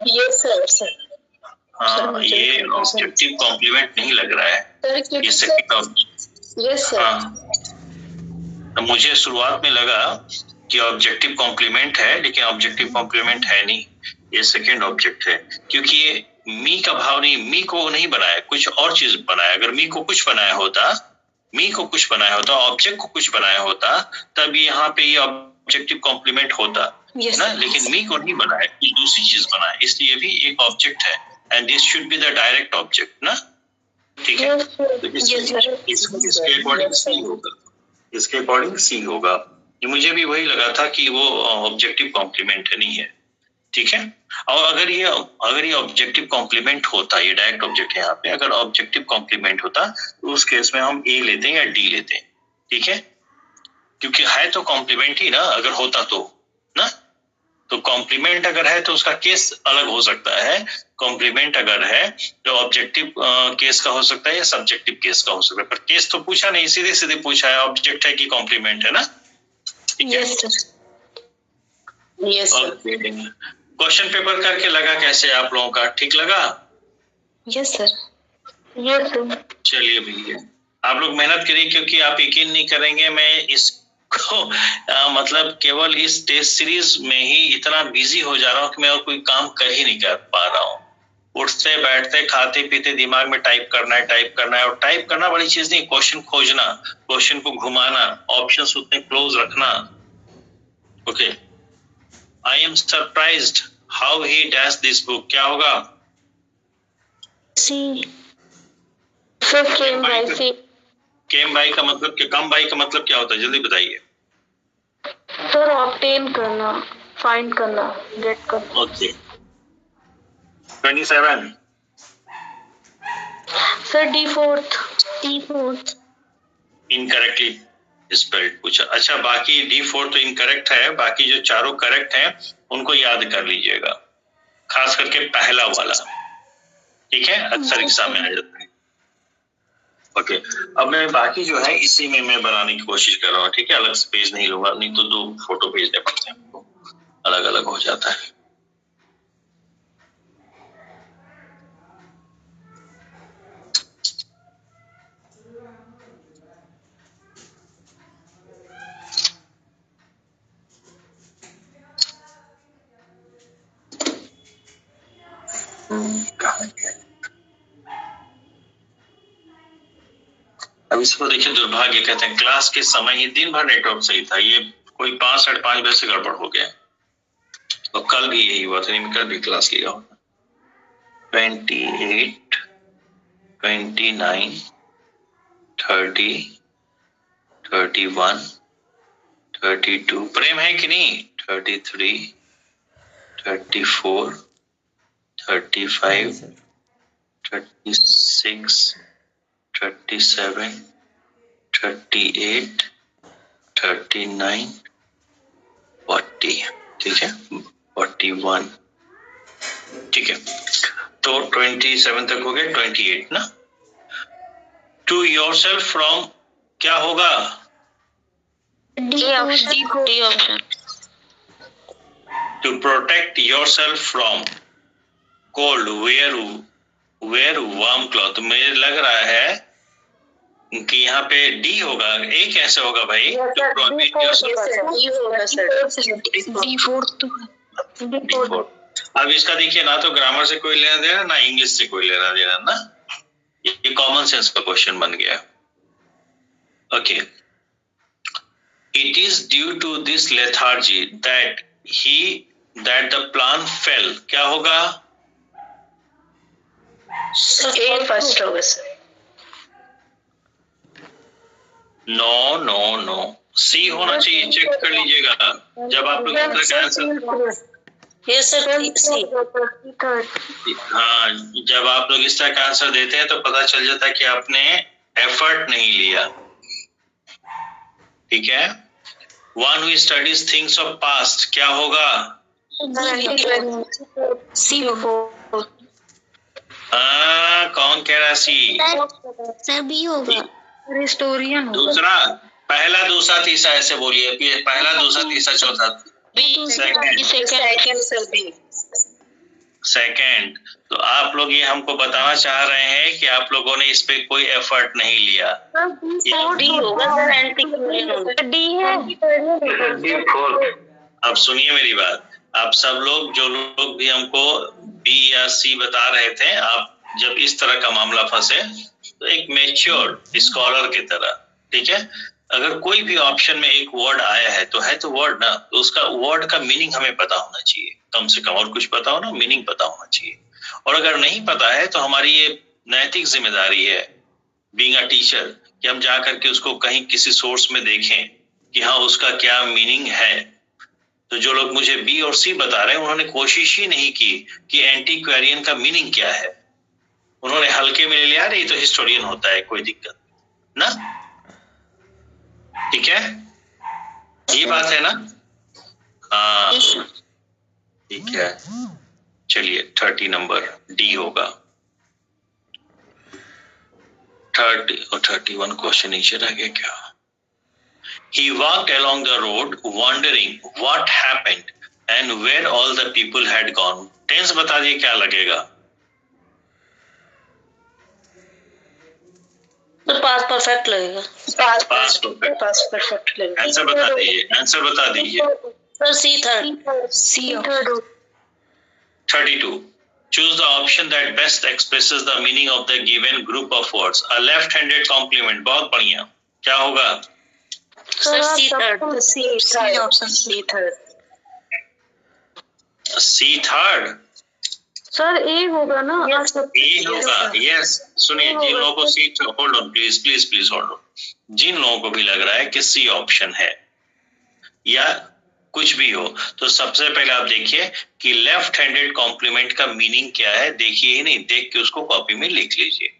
Yes sir. हाँ ये ऑब्जेक्टिव कॉम्प्लीमेंट नहीं लग रहा है, ये सेकंड ऑब्जेक्ट। Yes sir. हाँ तो मुझे शुरुआत में लगा कि ऑब्जेक्टिव कॉम्प्लीमेंट है, लेकिन ऑब्जेक्टिव कॉम्प्लीमेंट है नहीं, ये सेकंड ऑब्जेक्ट है। क्योंकि ये मी का भाव नहीं, मी को नहीं बनाया, कुछ और चीज बनाया। अगर मी को कुछ बनाया होता, ऑब्जेक्ट को कुछ बनाया होता, तब यहाँ पे ये ऑब्जेक्टिव कॉम्प्लीमेंट होता ना, लेकिन मी को नहीं बनाया, कुछ दूसरी चीज बनाया, इसलिए भी एक ऑब्जेक्ट है। And this should be the direct object ना, ठीक है। तो इसके अकॉर्डिंग सी होगा, इसके अकॉर्डिंग सी होगा। मुझे भी वही लगा था कि वो ऑब्जेक्टिव कॉम्प्लीमेंट नहीं है, ठीक है। और अगर ये ऑब्जेक्टिव कॉम्प्लीमेंट होता, ये डायरेक्ट ऑब्जेक्ट है यहाँ पे, अगर ऑब्जेक्टिव कॉम्प्लीमेंट होता तो उस केस में हम ए लेते हैं या डी लेते हैं, ठीक है। क्योंकि है तो कॉम्प्लीमेंट ही ना, अगर होता तो ना। तो कॉम्प्लीमेंट अगर है तो उसका केस अलग हो सकता है। कॉम्प्लीमेंट अगर है तो ऑब्जेक्टिव केस का हो सकता है या सब्जेक्टिव केस का हो सकता है, पर केस तो पूछा नहीं, सीधे सीधे पूछा है ऑब्जेक्ट है कि कॉम्प्लीमेंट है ना, ठीक है। Yes sir. क्वेश्चन पेपर करके लगा कैसे आप लोगों का, ठीक लगा? Yes sir. Yes sir. चलिए भैया आप लोग मेहनत करिए, क्योंकि आप यकीन नहीं करेंगे मैं इसको मतलब केवल इस टेस्ट सीरीज में ही इतना बिजी हो जा रहा हूँ कि मैं और कोई काम कर ही नहीं कर पा रहा हूँ। उठते बैठते खाते पीते दिमाग में टाइप करना है, और टाइप करना बड़ी चीज नहीं, क्वेश्चन खोजना, क्वेश्चन को घुमाना, ऑप्शंस उतने क्लोज रखना। Okay, I am surprised how he dash this book, क्या होगा? C. Sir came by C. Came by का मतलब क्या, कम बाई का मतलब क्या होता है, जल्दी बताइए। सर ऑब्टेन करना, फाइंड करना, गेट करना। Okay 27 sir D fourth incorrectly spelled पूछा। अच्छा बाकी D4 तो इनकरेक्ट है, बाकी जो चारों करेक्ट हैं उनको याद कर लीजिएगा, खास करके पहला वाला, ठीक है, अक्सर एग्जाम में आ जाता है। ओके अब मैं बाकी जो है इसी में मैं बनाने की कोशिश कर रहा हूँ, ठीक है, अलग से पेज नहीं लूंगा, नहीं तो 2 फोटो भेजने पड़ते हैं हमको, अलग अलग हो जाता है। अब इसको देखिए, दुर्भाग्य कहते हैं, क्लास के समय ही दिन भर नेटवर्क सही था, ये कोई 5 साढ़े 5 बजे से गड़बड़ हो गया, और कल भी यही हुआ था, कल भी क्लास लिया होगा। 28 29 30 31 32 प्रेम है कि नहीं, 33 34 35 36 37 38 39 40, ठीक है, 41, ठीक है, तो 27 तक हो गया, 28 ना। टू योरसेल्फ फ्रॉम क्या होगा, D option. To protect yourself from cold wear warm cloth. मुझे लग रहा है कि यहाँ पे डी होगा, ए कैसे होगा भाई, टू प्रोटेक्ट योरसेल्फ, D4। अब इसका देखिए, ना तो ग्रामर से कोई लेना देना, ना इंग्लिश से कोई लेना देना ना, ये कॉमन सेंस का क्वेश्चन बन गया। Okay, it is due to this lethargy that the plan fail, क्या होगा, ए फर्स्ट होगा सर। नो सी होना चाहिए, चेक कर लीजिएगा जब आप लोग आंसर, हाँ जब आप लोग इस तरह का आंसर देते हैं तो पता चल जाता है कि आपने एफर्ट नहीं लिया, ठीक है। One who studies things of past क्या होगा, कौन कह रहा सी, सभी होगा, हिस्टोरियन होगा। दूसरा, पहला दूसरा तीसरा ऐसे बोलिए, पहला दूसरा तीसरा चौथा, सेकंड। तो आप लोग ये हमको बताना चाह रहे हैं कि आप लोगों ने इस पे कोई एफर्ट नहीं लिया, अब सुनिए मेरी बात, आप सब लोग जो लोग भी हमको बी या सी बता रहे थे, आप जब इस तरह का मामला फंसे तो एक मैच्योर स्कॉलर की तरह, ठीक है, अगर कोई भी ऑप्शन में एक वर्ड आया है तो वर्ड ना, तो उसका वर्ड का मीनिंग हमें पता होना चाहिए, कम से कम, और कुछ पता हो ना, मीनिंग पता होना चाहिए। और अगर नहीं पता है तो हमारी ये नैतिक जिम्मेदारी है बीइंग अ टीचर कि हम जा करके उसको कहीं किसी सोर्स में देखें कि हाँ उसका क्या मीनिंग है। तो जो लोग मुझे बी और सी बता रहे हैं उन्होंने कोशिश ही नहीं की कि एंटीक्वेरियन का मीनिंग क्या है, उन्होंने हल्के में ले लिया, ये तो हिस्टोरियन होता है, कोई दिक्कत ना, ठीक है, ये बात है ना, हाँ ठीक है। चलिए 30 नंबर डी होगा, 30 और 31 क्वेश्चन नीचे रह गया क्या। He walked along the road wondering what happened and where all the people had gone. Tense बता दिए क्या लगेगा, तो पास्ट परफेक्ट लगेगा, पास्ट परफेक्ट लगेगा। आंसर बता दीजिए, sir C third 32. Choose the option that best expresses the meaning of the given group of words. A left-handed compliment, बहुत बढ़िया, क्या होगा, sir C third C third, sir A होगा ना? ए होगा, यस। सुनिए, जिन लोगों को C, hold on please please please hold on. जिन लोगों को भी लग रहा है कि सी ऑप्शन है या कुछ भी हो, तो सबसे पहले आप देखिए कि लेफ्ट हैंडेड कॉम्प्लीमेंट का मीनिंग क्या है। देखिए ही नहीं, देख के उसको कॉपी में लिख लीजिए,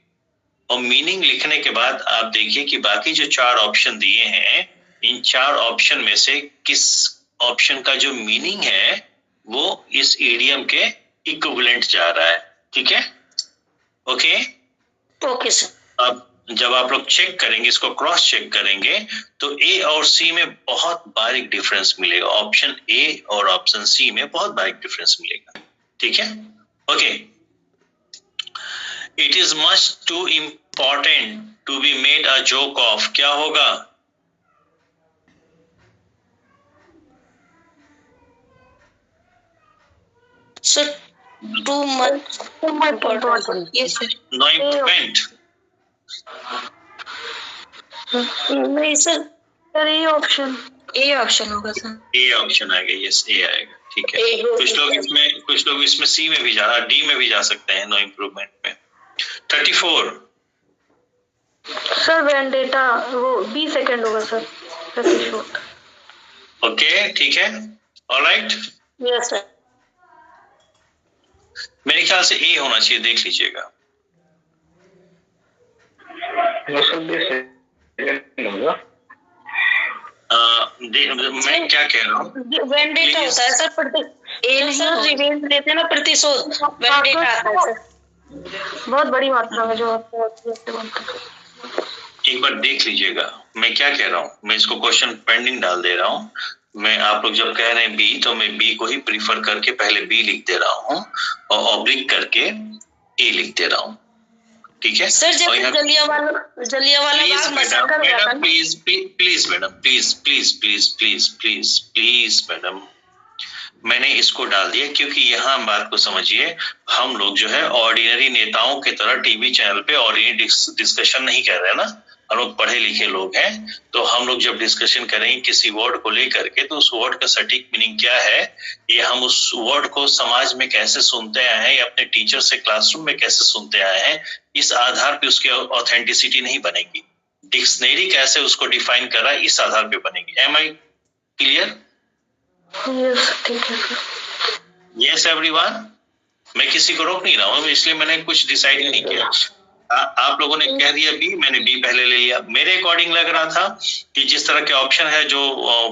और मीनिंग लिखने के बाद आप देखिए कि बाकी जो 4 ऑप्शन दिए हैं, इन 4 ऑप्शन में से किस ऑप्शन का जो मीनिंग है वो इस इडियम के इक्विवेलेंट जा रहा है। ठीक है, ओके ओके सर। अब जब आप लोग चेक करेंगे, इसको क्रॉस चेक करेंगे, तो ए और सी में बहुत बारीक डिफरेंस मिलेगा। ऑप्शन ए और ऑप्शन सी में बहुत बारीक डिफरेंस मिलेगा। ठीक है, okay. It is much too important to be made a joke of, क्या होगा? Sir too much important. Yes sir. No important. नहीं sir, A option, A option होगा सर। ए ऑप्शन आएगा, यस ए आएगा। ठीक है, कुछ लोग इसमें सी में भी जा, डी में भी जा सकते हैं, नो इम्प्रूवमेंट में। 34 सर वेंडेटा, वो बी सेकंड होगा सर, प्रतिशोध। ओके, ठीक है, ऑलराइट। Yes sir. मेरे ख्याल से ए होना चाहिए, देख लीजिएगा। मैं क्या कह रहा हूँ, वेंडेटा होता है सर, ए सर रिवेंज देते हैं ना, प्रतिशोध। वेंडेटा आता है सर, बहुत बड़ी मात्रा में जो आपको एक बार देख लीजिएगा। मैं क्या कह रहा हूँ, मैं इसको क्वेश्चन पेंडिंग डाल दे रहा हूँ। मैं, आप लोग जब कह रहे हैं बी, तो मैं बी को ही प्रीफर करके पहले बी लिख दे रहा हूँ और ऑब्लिक करके ए लिख दे रहा हूँ। ठीक है सर, जब Jallianwala Bagh massacre madam, please madam, please madam, मैंने इसको डाल दिया क्योंकि यहाँ बात को समझिए। हम लोग जो है ऑर्डिनरी नेताओं की तरह टीवी चैनल पे ऑर्डिनरी डिस्कशन नहीं कर रहे हैं ना। हम लोग पढ़े लिखे लोग हैं, तो हम लोग जब डिस्कशन करेंगे किसी वर्ड को लेकर के, तो उस वर्ड का सटीक मीनिंग क्या है, ये हम उस वर्ड को समाज में कैसे सुनते आए हैं या अपने टीचर से क्लासरूम में कैसे सुनते आए हैं, इस आधार पे उसकी ऑथेंटिसिटी नहीं बनेगी। डिक्शनरी कैसे उसको डिफाइन कर रहा है, इस आधार पे बनेगी। M I clear? यस, ठीक है सर। यस एवरीवन, मैं किसी को रोक नहीं रहा हूँ, इसलिए मैंने कुछ डिसाइड नहीं किया। आप लोगों ने कह दिया बी, मैंने बी पहले ले लिया। मेरे अकॉर्डिंग लग रहा था कि जिस तरह के ऑप्शन है, जो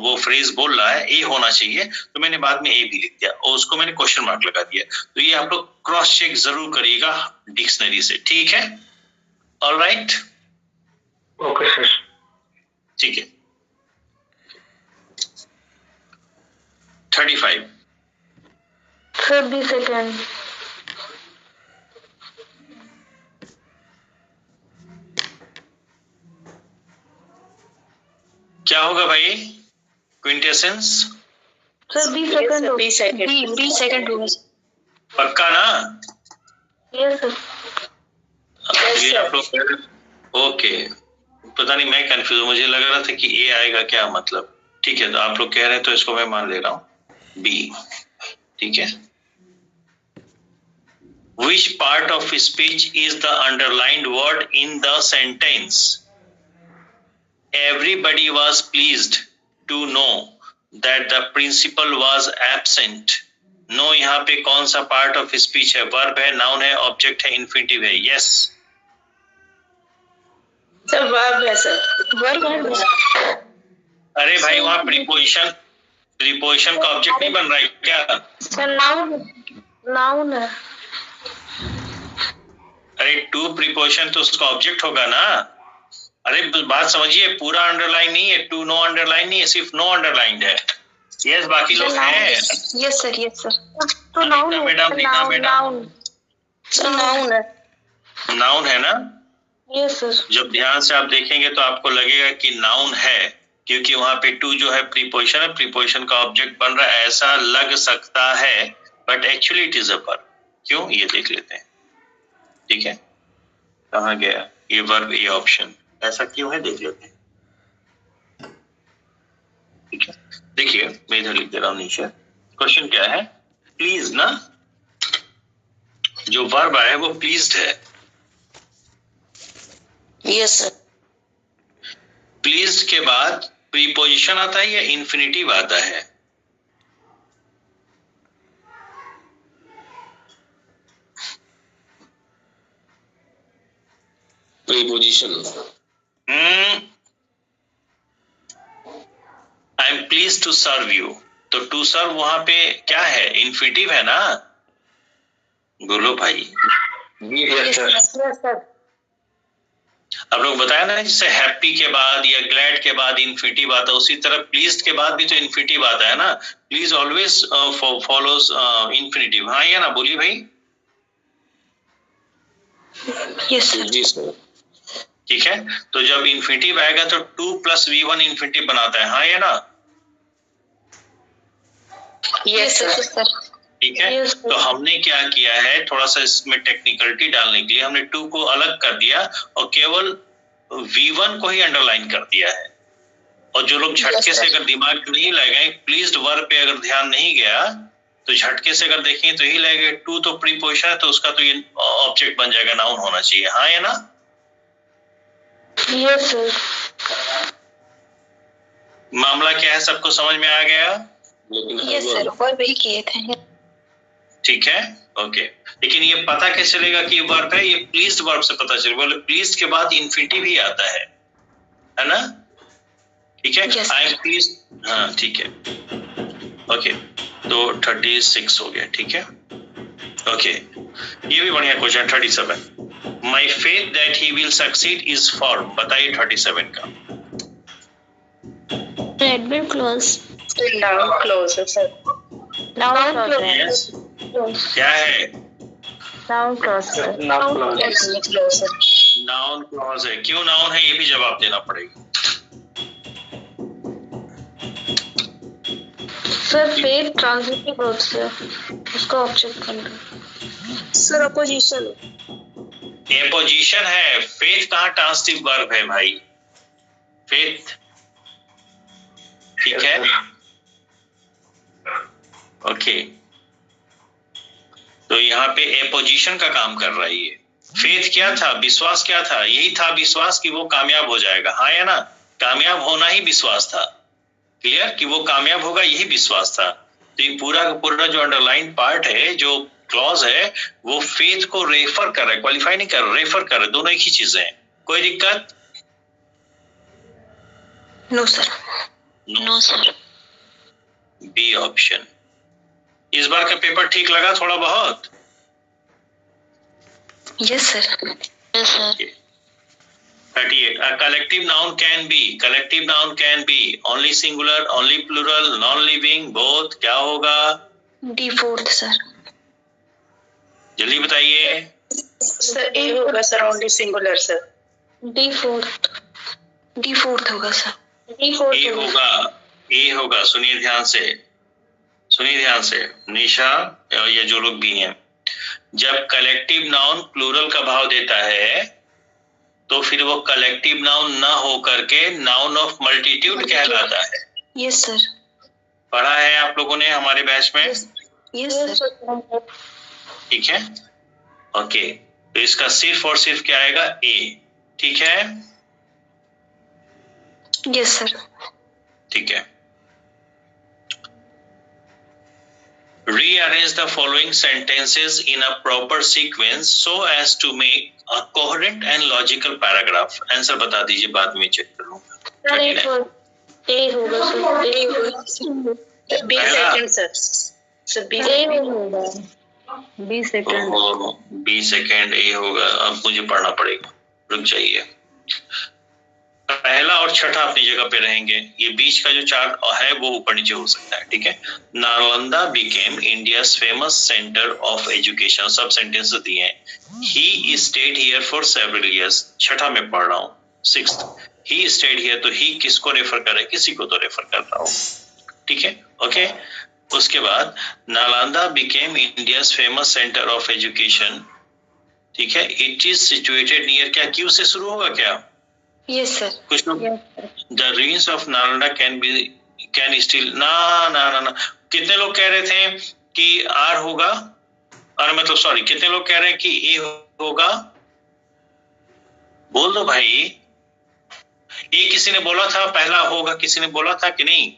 वो फ्रेज बोल रहा है ए होना चाहिए, तो मैंने बाद में ए भी लिख दिया और उसको मैंने क्वेश्चन मार्क लगा दिया। तो ये आप लोग क्रॉस चेक जरूर करिएगा डिक्शनरी से, ठीक है? Alright, okay sir. ठीक है। 35 सर बी सेकंड। क्या होगा भाई? Quintessence? Sir B second, B second होगा। पक्का ना? Yes sir. ये आप लोग, ओके, पता नहीं, मैं कंफ्यूज, मुझे लग रहा था कि ए आएगा, क्या मतलब। ठीक है, तो आप लोग कह रहे हैं तो इसको मैं मान ले रहा हूँ बी, ठीक है। Which part of speech is the underlined word in the sentence? Everybody was pleased to know that the principal was absent. No, यहाँ पे कौन सा पार्ट ऑफ स्पीच है? वर्ब है, नाउन है, ऑब्जेक्ट है, इन्फिनिटिव है? यस सर वर्ब है सर, वर्ब है। अरे भाई, वहाँ प्रीपोजिशन का ऑब्जेक्ट नहीं बन रहा है क्या? सर नाउन है। अरे टू प्रीपोजिशन तो उसका ऑब्जेक्ट होगा ना। अरे बात समझिए, पूरा अंडरलाइन नहीं है, टू नो अंडरलाइन नहीं है, सिर्फ नो अंडरलाइन है। यस, बाकी लोग हैं। Yes sir. तो नाउन है मैडम, नाउन है ना? Yes sir. जब ध्यान से आप देखेंगे तो आपको लगेगा कि नाउन है, क्योंकि वहां पे टू जो है प्रीपोजिशन है, प्रीपोजिशन का ऑब्जेक्ट बन रहा है, ऐसा लग सकता है, but actually it is a verb. क्यों, ये देख लेते हैं। ठीक है, कहाँ गया ये वर्ब, ये ऑप्शन, ऐसा क्यों है, देख लेते हैं। ठीक है, देखिए मैं इधर लिख दे रहा हूँ नीचे। क्वेश्चन क्या है? प्लीज ना, जो वर्ब है वो प्लीज्ड है। Yes sir. प्लीज्ड के बाद प्रीपोजिशन आता है या इंफिनिटिव आता है? Preposition. I am please to serve you, तो टू सर्व वहां पे क्या है? इंफिनिटिव है ना? बोलो भाई। आप लोग बताया ना, जैसे हैप्पी के बाद या ग्लैड के बाद इंफिनिटिव आता है, उसी तरह प्लीज्ड के बाद भी तो इंफिनिटिव आता है ना। Please always follows infinitive. हाँ या ना? बोलिए भाई। यस जी सर। ठीक है, तो जब इंफिनिटिव आएगा तो 2 + V1 इंफिनिटिव बनाता है। हाँ या ना? Yes sir. ठीक है, तो हमने क्या किया है, थोड़ा सा इसमें टेक्निकलिटी डालने के लिए हमने 2 को अलग कर दिया और केवल V1 को ही अंडरलाइन कर दिया है। और जो लोग झटके से अगर दिमाग नहीं लगाए, प्लीज्ड वर्ब पे अगर ध्यान नहीं गया, तो झटके से अगर देखें तो यही लगेगा 2 तो प्रीपोजिशन है, तो उसका तो ये ऑब्जेक्ट बन जाएगा, नाउन होना चाहिए। हाँ या ना? Yes sir. मामला क्या है, सबको समझ में आ गया? यस सर, वर्ब ही किए थे। ठीक है, ओके। लेकिन ये पता कैसे चलेगा कि वर्ब है? ये प्लीज्ड वर्ब से पता चलेगा। बोले प्लीज्ड के बाद इंफिनिटिव ही आता है ना? ठीक है, आई एम प्लीज। हाँ ठीक है, ओके। तो 36 हो गया। ठीक है, ओके। ये भी बढ़िया question. 37, my faith that he will succeed is form. बताइए 37 का। Adverb clause. नाउन क्लॉज है सर। नाउन क्लॉज है। यस, क्या है? नाउन क्लॉज है। नाउन क्लॉज है। क्यों नाउन है, ये भी जवाब देना पड़ेगा। सर फेथ ट्रांजिटिव वर्ब से उसका ऑब्जेक्ट करना। Sir opposition. एपोजिशन है। फेथ कहाँ ट्रांजिटिव वर्ब है भाई? फेथ। ठीक है, ओके। तो यहाँ पे एपोजिशन का काम कर रहा है ये। फेथ क्या था? विश्वास क्या था? यही था विश्वास कि वो कामयाब हो जाएगा। हाँ या ना? कामयाब होना ही विश्वास था। क्लियर कि वो कामयाब होगा, यही विश्वास था। तो ये पूरा का पूरा जो अंडरलाइन पार्ट है, जो क्लॉज है, वो फेथ को रेफर कर रहा है, क्वालिफाई नहीं कर रहा, रेफर कर रहा है। दोनों एक ही चीजें हैं। कोई दिक्कत? No sir. No sir. B option. इस बार का पेपर ठीक लगा थोड़ा बहुत? Yes sir. Yes sir. 38, a collective noun can be only singular, only plural, non-living, both। क्या होगा? D fourth sir. जल्दी बताइए। सर ए होगा sir, only singular sir. D fourth. D fourth होगा सर। डी फोर्थ ए होगा, ए होगा। सुनिए ध्यान से, सुनिए ध्यान से निशा या जो लोग भी हैं। जब कलेक्टिव नाउन प्लूरल का भाव देता है, तो फिर वो कलेक्टिव नाउन ना हो करके नाउन ऑफ मल्टीट्यूड कहलाता है। Yes sir. पढ़ा है आप लोगों ने हमारे बैच में? Yes sir. ठीक है, ओके। तो इसका सिर्फ और सिर्फ क्या आएगा? ए। ठीक है, यस सर। ठीक है। Rearrange the following sentences in a proper sequence so as to make a coherent and logical paragraph। Answer बता दीजिए, बाद में चेक करूंगा। ए होगा sir. 20 second sir. Sir 20 second. 20 second. 20 second ए होगा। अब मुझे पढ़ना पड़ेगा, रुक जाइए। पहला और छठा अपनी जगह पे रहेंगे, ये बीच का जो चार्ट है वो ऊपर नीचे हो सकता है। ठीक है, Nalanda became India's famous centre of education. सब सेंटेंस दिए हैं। He stayed here for several years. छठा में पढ़ रहा हूँ, 6th। ही स्टेड हियर, तो ही किसको रेफर कर रहा है? किसी को तो रेफर कर रहा हूँ। ठीक है, ओके। उसके बाद Nalanda became India's famous centre of education. ठीक है, इट इज सिचुएटेड नियर, क्या क्यू से शुरू होगा क्या? Yes sir. कुछ लोग the ruins of Nalanda can still ना ना ना ना। कितने लोग कह रहे थे कि आर होगा? और मतलब सॉरी, कितने लोग कह रहे हैं कि ए होगा? बोल दो भाई। ए किसी ने बोला था पहला होगा, किसी ने बोला था कि नहीं?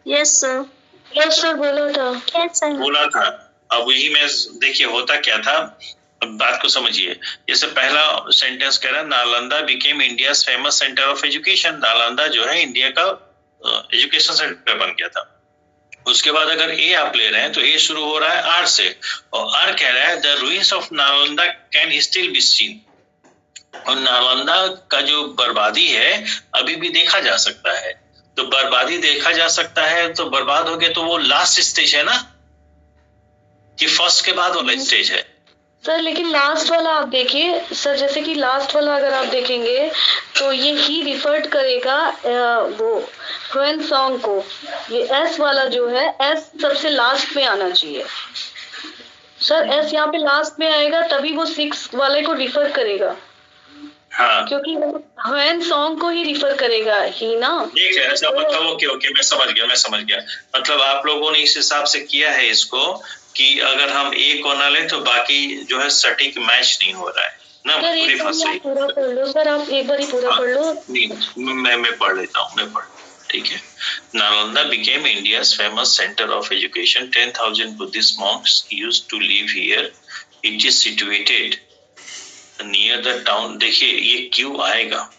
Yes sir. यस सर बोला था। यस सर बोला था। अब वही मैं, देखिए होता क्या था, अब बात को समझिए। जैसे पहला सेंटेंस कह रहा है Nalanda became India's famous centre of education. Nalanda जो है इंडिया का एजुकेशन सेंटर बन गया था। उसके बाद अगर ए आप ले रहे हैं तो ए शुरू हो रहा है आर से, और आर कह रहा है the ruins of Nalanda can still be scene. और नालंदा का जो बर्बादी है अभी भी देखा जा सकता है। तो बर्बादी देखा जा सकता है, तो बर्बाद हो गया तो वो लास्ट स्टेज है ना, कि फर्स्ट के बाद वाला स्टेज है। सर लेकिन लास्ट वाला आप देखिए सर, जैसे कि लास्ट वाला अगर आप देखेंगे तो ये ही रिफर्ड करेगा वो ह्वेन सॉन्ग को। ये एस वाला जो है, एस सबसे लास्ट में आना चाहिए सर। एस यहाँ पे लास्ट में आएगा तभी वो 6 वाले को रिफर करेगा। हाँ, क्योंकि ह्वेन सॉन्ग को ही रिफर करेगा ही ना। ठीक है, अच्छा मतलब ओके मैं समझ गया। मतलब आप लोगों ने इस हिसाब से किया है इसको कि अगर हम ए को ना ले तो बाकी जो है सटीक मैच नहीं हो रहा है ना। सर एक बार पूरा पढ़ लो सर, आप एक बार ही पूरा पढ़ लो। मैं पढ़ लेता हूँ, ठीक है। Nalanda became India's famous center of education. 10,000 Buddhist monks used to live here. It is situated near the town. देखिए ये क्यों आएगा,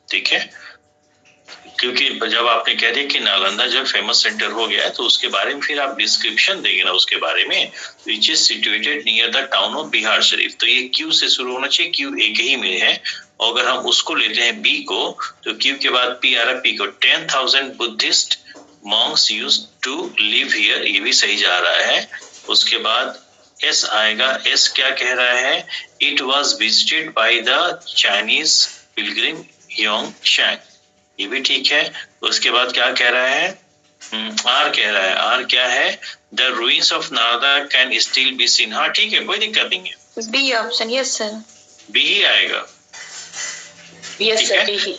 ठीक है, क्योंकि जब आपने कह दिया कि नालंदा जो फेमस सेंटर हो गया है तो उसके बारे में फिर आप डिस्क्रिप्शन देंगे ना उसके बारे में, which is situated near the town of Bihar Sharif. तो ये क्यू से शुरू होना चाहिए, क्यू एक ही में है। और अगर हम उसको लेते हैं बी को तो क्यू के बाद पी आ रहा है, पी को 10,000 Buddhist monks used to live here, ये भी सही जा रहा है। उसके बाद एस आएगा, एस क्या कह रहा है, it was visited by the Chinese pilgrim Yong Shang, ये भी ठीक है। उसके बाद क्या कह रहा है, आर कह रहा है, आर क्या है, the ruins of Nalanda can still be seen. हाँ ठीक है, कोई दिक्कत नहीं है, B option. Yes sir, B ही आएगा। यस सर बी ही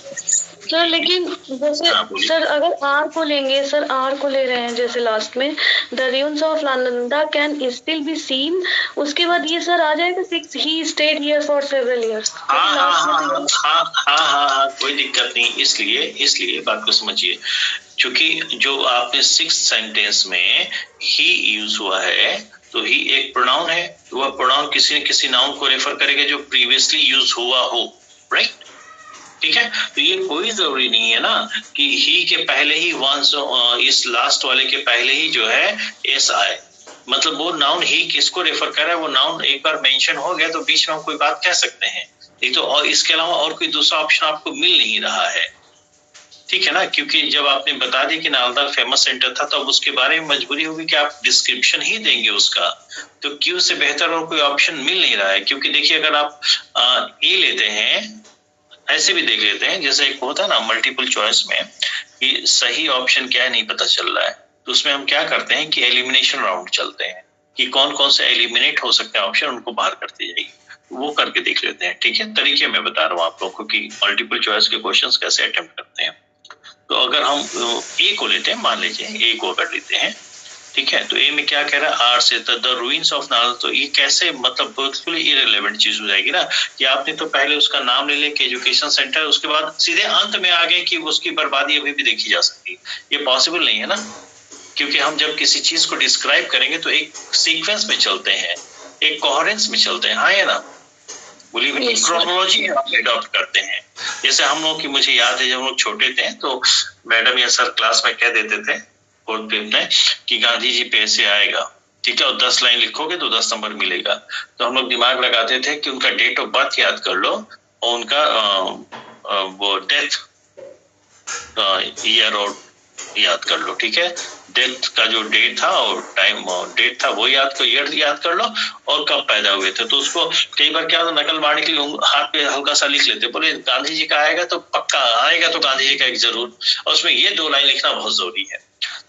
सर। लेकिन जैसे सर अगर आर को लेंगे, सर आर को ले रहे हैं जैसे लास्ट में the ruins of Nalanda can still be scene, उसके बाद ये सर आ जाएगा 6 he stayed here for several years. हाँ, कोई दिक्कत नहीं। इसलिए बात को समझिए, क्योंकि जो आपने 6 सेंटेंस में ही यूज हुआ है तो ही एक प्रोनाउन है, वह प्रोनाउन किसी न किसी नाउन को रेफर करेगा जो प्रीवियसली यूज हुआ हो, राइट, ठीक है। तो ये कोई जरूरी नहीं है ना कि ही के पहले ही वंस, इस लास्ट वाले के पहले ही जो है एस आए। मतलब वो नाउन ही किसको रेफर कर रहा है, वो नाउन एक बार मेंशन हो गया तो बीच में हम कोई बात कह सकते हैं, एक तो और इसके अलावा और कोई दूसरा ऑप्शन आपको मिल नहीं रहा है, ठीक है ना। क्योंकि जब आपने बता दिया कि नालंदा फेमस सेंटर था तो अब उसके बारे में मजबूरी होगी कि आप डिस्क्रिप्शन ही देंगे उसका, तो क्यू से बेहतर और कोई ऑप्शन मिल नहीं रहा है। क्योंकि देखिए अगर आप ए लेते हैं, ऐसे भी देख लेते हैं, जैसे एक होता है ना मल्टीपल चॉइस में कि सही ऑप्शन क्या है नहीं पता चल रहा है, तो उसमें हम क्या करते हैं कि एलिमिनेशन राउंड चलते हैं कि कौन कौन से एलिमिनेट हो सकते हैं ऑप्शन, उनको बाहर करते जाइए, वो करके देख लेते हैं, ठीक है। तरीके मैं बता रहा हूँ आप लोगों को कि मल्टीपल चॉइस के क्वेश्चंस कैसे अटेम्प्ट करते हैं। तो अगर हम ए को लेते हैं, मान लीजिए ए को अगर लेते हैं, ठीक है, तो ए में क्या कह रहा है, आर से द रूइंस ऑफ नालंदा। तो ये कैसे, मतलब बिल्कुल इररिलेवेंट चीज हो जाएगी ना कि आपने तो पहले उसका नाम ले लिया कि एजुकेशन सेंटर, उसके बाद सीधे अंत में आ गए कि उसकी बर्बादी अभी भी देखी जा सकती है। ये पॉसिबल नहीं है ना, क्योंकि हम जब किसी चीज को डिस्क्राइब करेंगे तो एक सीक्वेंस में चलते हैं, एक कोहेरेंस में चलते हैं, हाँ या ना, बोलिए भाई, क्रोनोलॉजी हम अडॉप्ट करते हैं। जैसे हम लोग की, मुझे याद है जब हम लोग छोटे थे तो मैडम या सर क्लास में कह देते थे बोर्ड पे में कि गांधी जी पे ऐसे आएगा, ठीक है, और 10 लाइन लिखोगे तो 10 नंबर मिलेगा। तो हम लोग दिमाग लगाते थे कि उनका डेट ऑफ बर्थ याद कर लो और उनका वो डेथ ईयर और याद कर लो, ठीक है, डेथ का जो डेट था और टाइम डेट था वो याद कर, ईयर याद कर लो और कब पैदा हुए थे। तो उसको कई बार क्या होता, नकल मारने के लिए हाथ पे हल्का सा लिख लेते, बोले गांधी जी का आएगा तो पक्का आएगा, तो गांधी जी का एक जरूर, और उसमें ये 2 लाइन लिखना बहुत जरूरी है।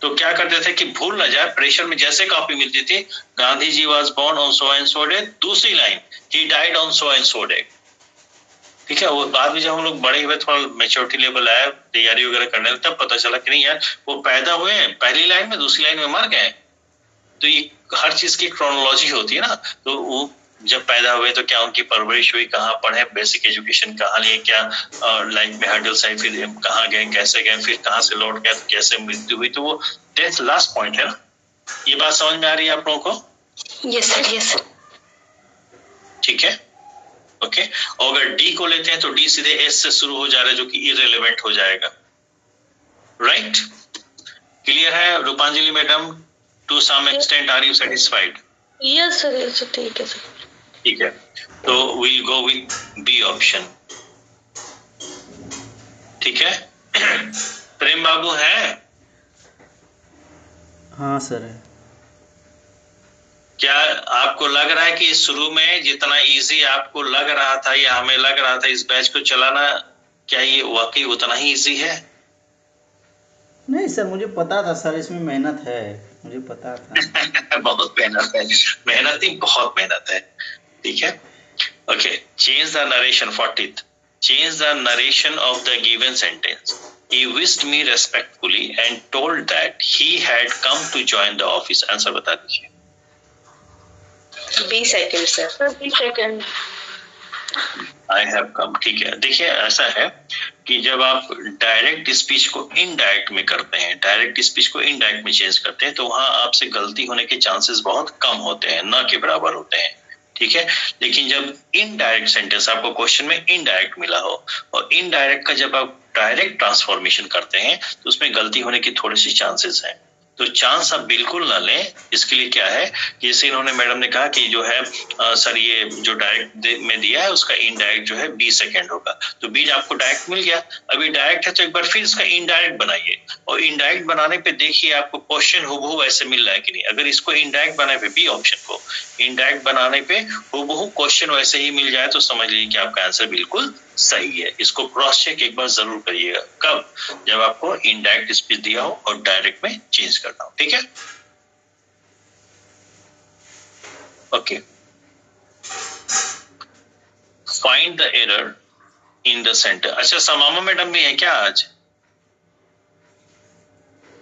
तो क्या करते थे कि भूल ना जाए, प्रेशर में जैसे कॉपी मिलती थी, Gandhi ji was born on so and so day, दूसरी लाइन ही died on so and so day, ठीक है। वो बाद में जब हम लोग बड़े हुए, थोड़ा मेच्योरिटी लेवल आया, तैयारी वगैरह करने लगे, तब पता चला कि नहीं यार वो पैदा हुए पहली लाइन में, दूसरी लाइन में मर गए। तो ये हर चीज की क्रोनोलॉजी होती है ना, तो वो जब पैदा हुए तो क्या उनकी परवरिश हुई, कहाँ पढ़े, बेसिक एजुकेशन कहाँ लिए, क्या लाइफ में हर्डल्स आई, फिर कहाँ गए, कैसे गए, फिर कहाँ से लौट गए, तो कैसे मृत्यु हुई, तो वो डेथ लास्ट पॉइंट है ना। ये बात समझ में आ रही है आप लोगों को? Yes sir, yes sir. ठीक है, ओके। और अगर डी को लेते हैं तो डी सीधे एस से शुरू हो जा रहा है, जो कि इररिलेवेंट हो जाएगा। राइट, क्लियर है Rupanjali madam? To some extent are you satisfied? Yes sir, yes sir, ठीक है सर। ठीक है, तो we'll go with B option. ठीक है प्रेम बाबू है? हाँ सर है। क्या आपको लग रहा है कि शुरू में जितना इजी आपको लग रहा था या हमें लग रहा था इस बैच को चलाना, क्या ये वाकई उतना ही इजी है? नहीं सर, मुझे पता था सर इसमें मेहनत है, मुझे पता था। बहुत मेहनत है, मेहनत ही बहुत मेहनत है। ठीक है, okay. Change the narration 40th। Change the narration of the given sentence. He wished me respectfully and told that he had come to join the office। Answer बता दीजिए। B second sir. B second. I have come. ठीक है, देखिए ऐसा है कि जब आप डायरेक्ट स्पीच को इनडायरेक्ट में करते हैं, डायरेक्ट स्पीच को इनडायरेक्ट में चेंज करते हैं, तो वहां आपसे गलती होने के चांसेस बहुत कम होते हैं, न के बराबर होते हैं। ठीक है, लेकिन जब इनडायरेक्ट सेंटेंस आपको क्वेश्चन में इनडायरेक्ट मिला हो और इनडायरेक्ट का जब आप डायरेक्ट ट्रांसफॉर्मेशन करते हैं तो उसमें गलती होने की थोड़ी सी चांसेस हैं। तो चांस आप बिल्कुल ना लें। इसके लिए क्या है, जैसे इन्होंने मैडम ने कहा कि जो है सर ये जो डायरेक्ट में दिया है उसका इनडायरेक्ट जो है बी सेकंड होगा, तो बी आपको डायरेक्ट मिल गया। अभी डायरेक्ट है तो एक बार फिर इसका इनडायरेक्ट बनाइए, और इनडायरेक्ट बनाने पे देखिए आपको क्वेश्चन हुबहू ऐसे मिल रहा है कि नहीं। अगर इसको इनडायरेक्ट बनाने पे, बी ऑप्शन को इनडायरेक्ट बनाने पे हुबहू क्वेश्चन वैसे ही मिल जाए तो समझ लीजिए कि आपका आंसर बिल्कुल सही है। इसको क्रॉस चेक एक बार जरूर करिएगा। कब? जब आपको इनडायरेक्ट स्पीच दिया हो और डायरेक्ट में चेंज करना हो। ठीक है, okay. Find the error in the center. अच्छा, समामा मैडम भी है क्या आज?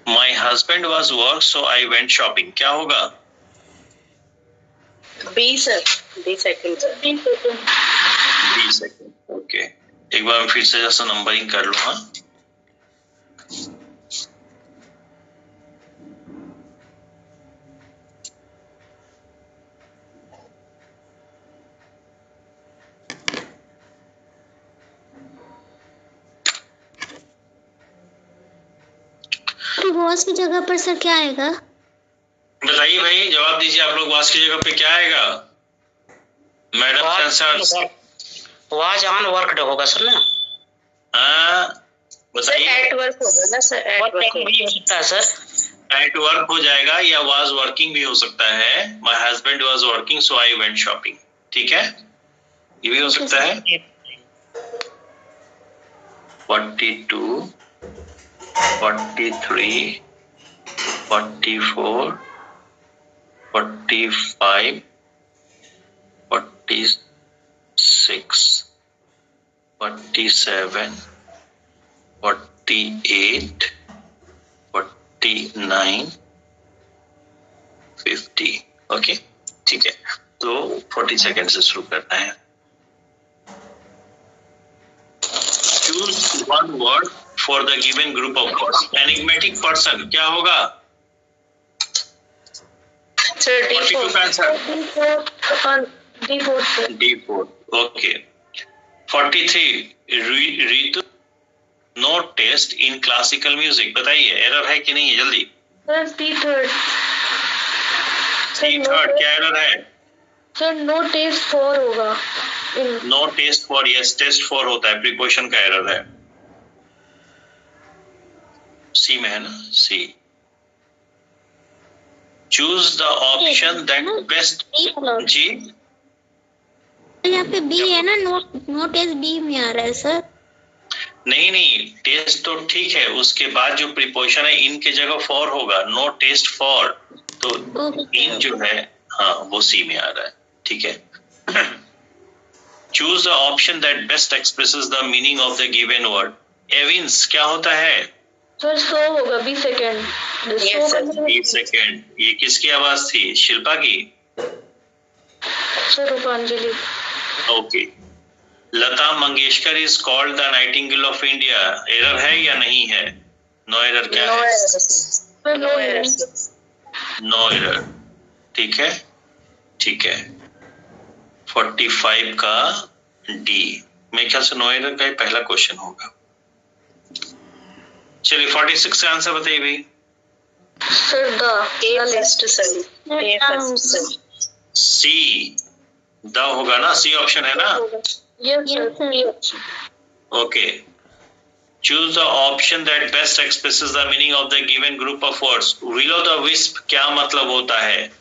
My husband was work so I went shopping, क्या होगा? B sir, B second sir. B second, okay. एक बार फिर से जैसा नंबरिंग कर लो। हाँ, वॉस की जगह पर सर क्या आएगा? बताइए भाई, जवाब दीजिए आप लोग। वास की जगह पे क्या आएगा? Madam answer was on worked होगा सर ना? हाँ बताइए। एट वर्क होगा ना सर? एट वर्क भी हो सकता है सर। एट वर्क हो जाएगा या वाज वर्किंग भी हो सकता है। My husband was working so I went shopping. ठीक है, ये भी हो सकता है। 42, 43, 44, 45, 46, 47, 48, 49, 50। ओके, ठीक है। तो 40 सेकेंड से शुरू करना है। Choose one word for the given group of words। Enigmatic person क्या होगा? 42 का आंसर D4। ओके। 43 Ritu no test in classical music. बताइए एरर है कि नहीं है, जल्दी। थर्ड क्या एरर है? सर नो टेस्ट फॉर होगा। No test for, yes test for होता है, प्रीपोजिशन का एरर है। सी में है ना, C. Choose the option that best. जी यहाँ पे बी है ना, नो टेस्ट बी में आ रहा है सर। नहीं, टेस्ट तो ठीक है, उसके बाद जो प्रीपोजिशन है इन के जगह फॉर होगा। नो टेस्ट फॉर, तो इन जो है हाँ वो सी में आ रहा है। ठीक है। Choose the option that best expresses the meaning of the given word. Evince क्या होता है? सर 100 होगा 20 सेकेंड। 20 सेकेंड। ये किसकी आवाज थी? शिल्पा की? Sir Rupanjali. Okay. Lata Mangeshkar is called the nightingale of India, error है या नहीं है? नो एरर क्या है? No error. No error. ठीक है, ठीक है। 45 का डी, मेरे ख्याल से नो एरर का ही पहला क्वेश्चन होगा। चलिए 46 का आंसर बताइए भाई। सर सी द होगा ना, सी ऑप्शन है ना? Okay. Choose the option that best expresses the meaning of the given group of words. Will of the wisp क्या मतलब होता है?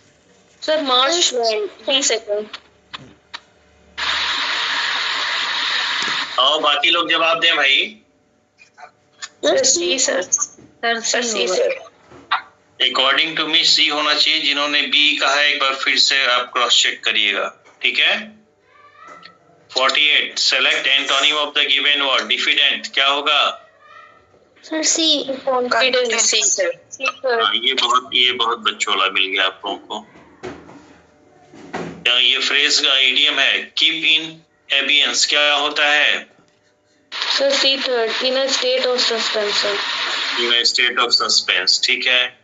Sir March 20 second. और बाकी लोग जवाब दें भाई। C sir. Sir C sir. According to me C होना चाहिए। जिन्होंने बी कहा है एक बार फिर से आप क्रॉस चेक करिएगा, ठीक है। 48 select antonym of the given word. Diffident क्या होगा? Sir C. C sir. ये बहुत बच्चोला मिल गया आप लोगों को। ये फ्रेज का इडियम है, कीप इन एबियंस, क्या होता है? Sir C third, in a state of suspense. In a state of suspense, ठीक है।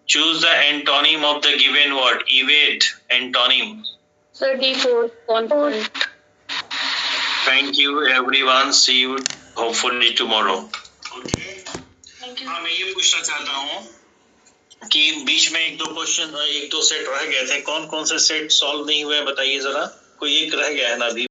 Choose the antonym of the given word. Evade antonym. Sir D4 Thank you everyone. See you hopefully tomorrow. Okay. हाँ, मैं ये पूछना चाहता हूँ कि बीच में एक दो सेट रह गए थे। कौन कौन से सेट सॉल्व नहीं हुए बताइए जरा। कोई एक रह गया है ना अभी?